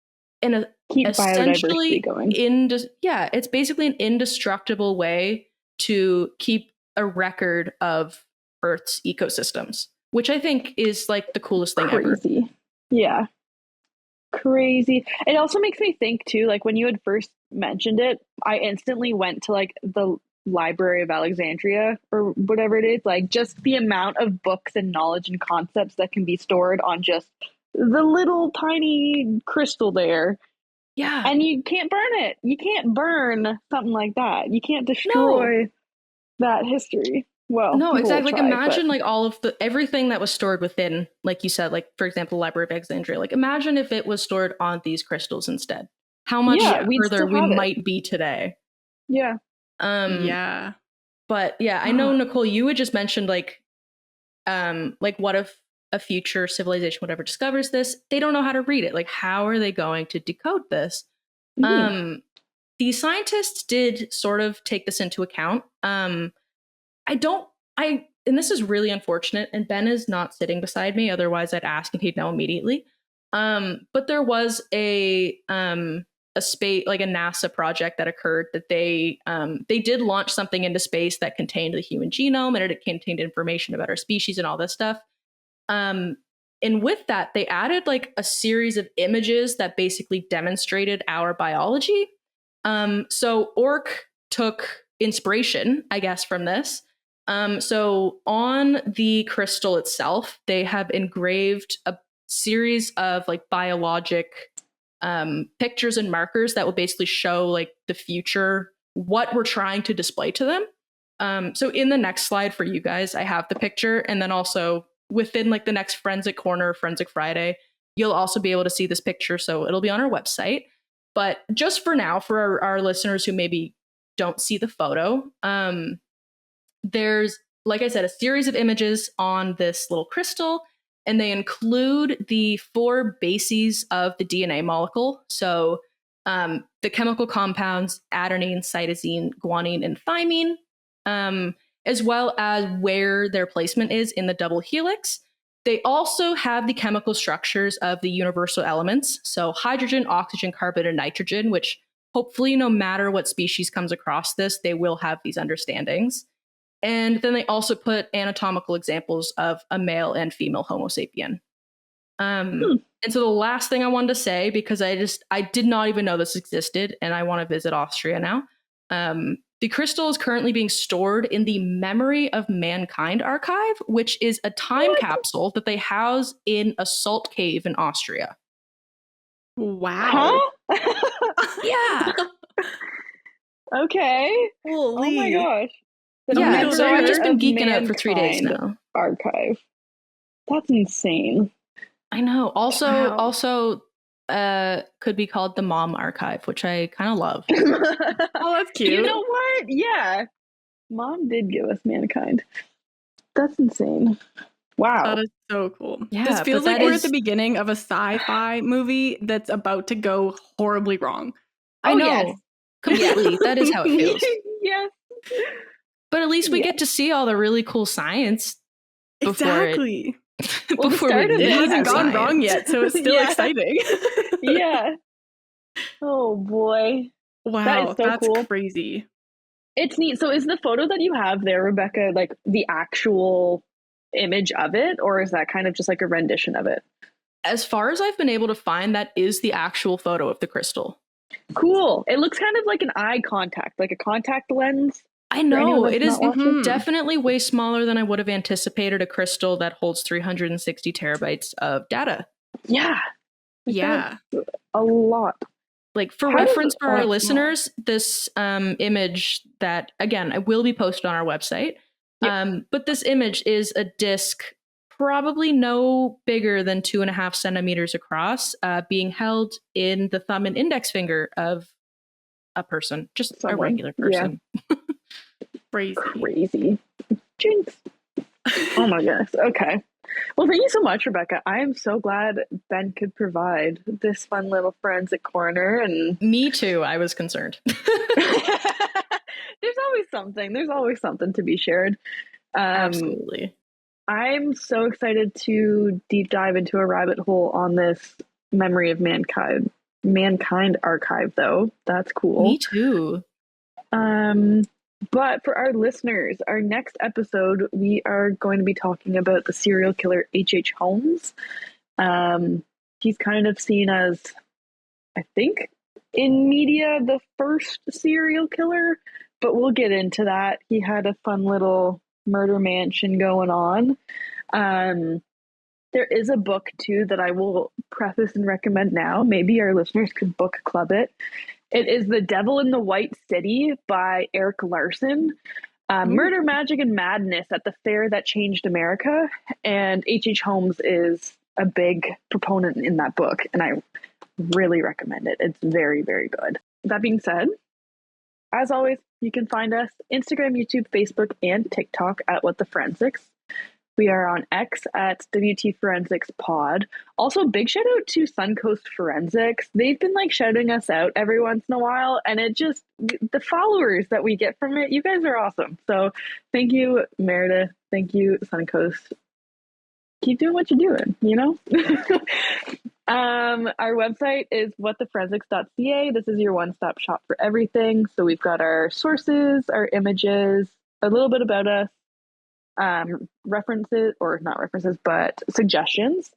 keep biodiversity going. It's basically an indestructible way to keep a record of Earth's ecosystems, which I think is like the coolest thing ever. Yeah. Crazy. It also makes me think too, like when you had first mentioned it, I instantly went to like the Library of Alexandria or whatever it is, like just the amount of books and knowledge and concepts that can be stored on just the little tiny crystal there. Yeah. And you can't burn it. You can't burn something like that. You can't destroy that history. Well, No, people will exactly. Like try, imagine but like all of the everything that was stored within, like you said, like for example, the Library of Alexandria. Like imagine if it was stored on these crystals instead. How much yeah, Yeah. we'd further still we have it. might be today. Yeah. Yeah. But yeah, I know Nicole, you had just mentioned like what if a future civilization, whatever, discovers this? They don't know how to read it. Like, how are they going to decode this? Mhm. The scientists did sort of take this into account. I don't, I, and this is really unfortunate. And Ben is not sitting beside me. Otherwise, I'd ask and he'd know immediately. But there was a space, like a NASA project that occurred that they did launch something into space that contained the human genome and it contained information about our species and all this stuff. And with that, they added like a series of images that basically demonstrated our biology. So Orc took inspiration, I guess, from this. So on the crystal itself, they have engraved a series of like biologic pictures and markers that will basically show like the future, what we're trying to display to them. So in the next slide for you guys, I have the picture, and then also within like the next Forensic Corner, Forensic Friday, you'll also be able to see this picture. So it'll be on our website. But just for now, for our listeners who maybe don't see the photo, there's, like I said, a series of images on this little crystal, and they include the 4 bases of the DNA molecule. So the chemical compounds adenine, cytosine, guanine, and thymine, as well as where their placement is in the double helix. They also have the chemical structures of the universal elements, so hydrogen, oxygen, carbon, and nitrogen, which hopefully no matter what species comes across this, they will have these understandings. And then they also put anatomical examples of a male and female Homo sapien. And so the last thing I wanted to say, because I did not even know this existed, and I want to visit Austria now. The crystal is currently being stored in the Memory of Mankind archive, which is a time capsule that they house in a salt cave in Austria. Wow. Huh? Yeah. Okay. Holy. Oh my gosh. The Yeah, so I've just been Memory of geeking out for 3 days Mankind now. archive. That's insane. I know. Also, Wow. also could be called the Mom Archive, which I kind of love. Oh, that's cute. You know what? Yeah. Mom did give us Mankind. That's insane. Wow. That is so cool. Yeah, this feels but like that we're is- at the beginning of a sci-fi movie that's about to go horribly wrong. I know. yes. Completely. That is how it feels. Yes. But at least we Yeah. get to see all the really cool science before Exactly. Well, the before start we of It it leave hasn't has gone science. wrong yet, so it's still Yeah. exciting. Yeah. Oh boy. Wow, so that's cool. crazy. It's neat. So is the photo that you have there, Rebecca, like the actual image of it, or is that kind of just like a rendition of it? As far as I've been able to find, that is the actual photo of the crystal. Cool. It looks kind of like an eye contact, like a contact lens. I know. It is watching. definitely way smaller than I would have anticipated a crystal that holds 360 terabytes of data. Yeah. Yeah. A lot. Like for How reference does- for our listeners, this image that, again, I will be posted on our website. Yep. But this image is a disc probably no bigger than 2.5 centimeters across, being held in the thumb and index finger of a person, just a regular person. Yeah. Crazy. Jinx. Oh my goodness. Okay. Well, thank you so much, Rebecca. I am so glad Ben could provide this fun little forensic corner. And me too. I was concerned. There's always something to be shared. Absolutely. I'm so excited to deep dive into a rabbit hole on this Memory of Mankind archive, though. That's cool. Me too. But for our listeners, our next episode, we are going to be talking about the serial killer H.H. Holmes. He's kind of seen as, I think, in media, the first serial killer, but we'll get into that. He had a fun little murder mansion going on. There is a book, too, that I will preface and recommend now. Maybe our listeners could book club it. It is The Devil in the White City by Eric Larson. Murder, Magic, and Madness at the Fair That Changed America. And H.H. Holmes is a big proponent in that book, and I really recommend it. It's very, very good. That being said, as always, you can find us Instagram, YouTube, Facebook, and TikTok at What the Forensics. We are on X at WT Forensics Pod. Also, big shout out to Suncoast Forensics. They've been like shouting us out every once in a while, and it just, the followers that we get from it, you guys are awesome. So thank you, Meredith. Thank you, Suncoast. Keep doing what you're doing, you know? Our website is whattheforensics.ca. This is your one-stop shop for everything. So we've got our sources, our images, a little bit about us, references, or not references, but suggestions.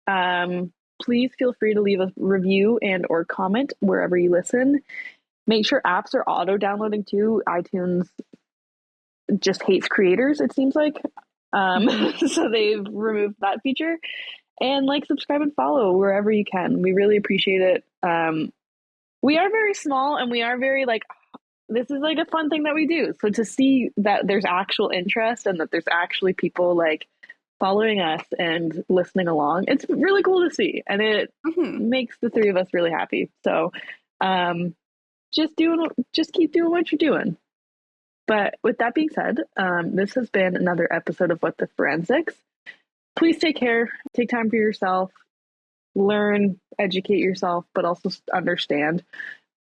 Please feel free to leave a review and or comment wherever you listen. Make sure apps are auto downloading too. iTunes just hates creators, it seems like. So they've removed that feature. And like, subscribe, and follow wherever you can. We really appreciate it. We are very small, and we are very like, this is like a fun thing that we do. So to see that there's actual interest and that there's actually people like following us and listening along, it's really cool to see, and it makes the three of us really happy. So just keep doing what you're doing. But with that being said, this has been another episode of What the Forensics. Please take care, take time for yourself, learn, educate yourself, but also understand.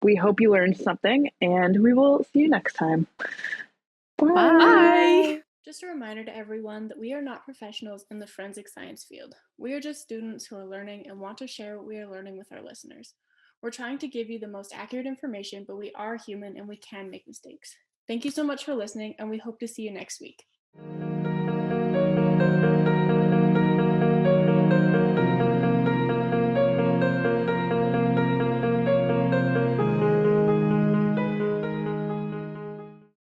We hope you learned something, and we will see you next time. Bye. Bye. Just a reminder to everyone that we are not professionals in the forensic science field. We are just students who are learning and want to share what we are learning with our listeners. We're trying to give you the most accurate information, but we are human and we can make mistakes. Thank you so much for listening, and we hope to see you next week.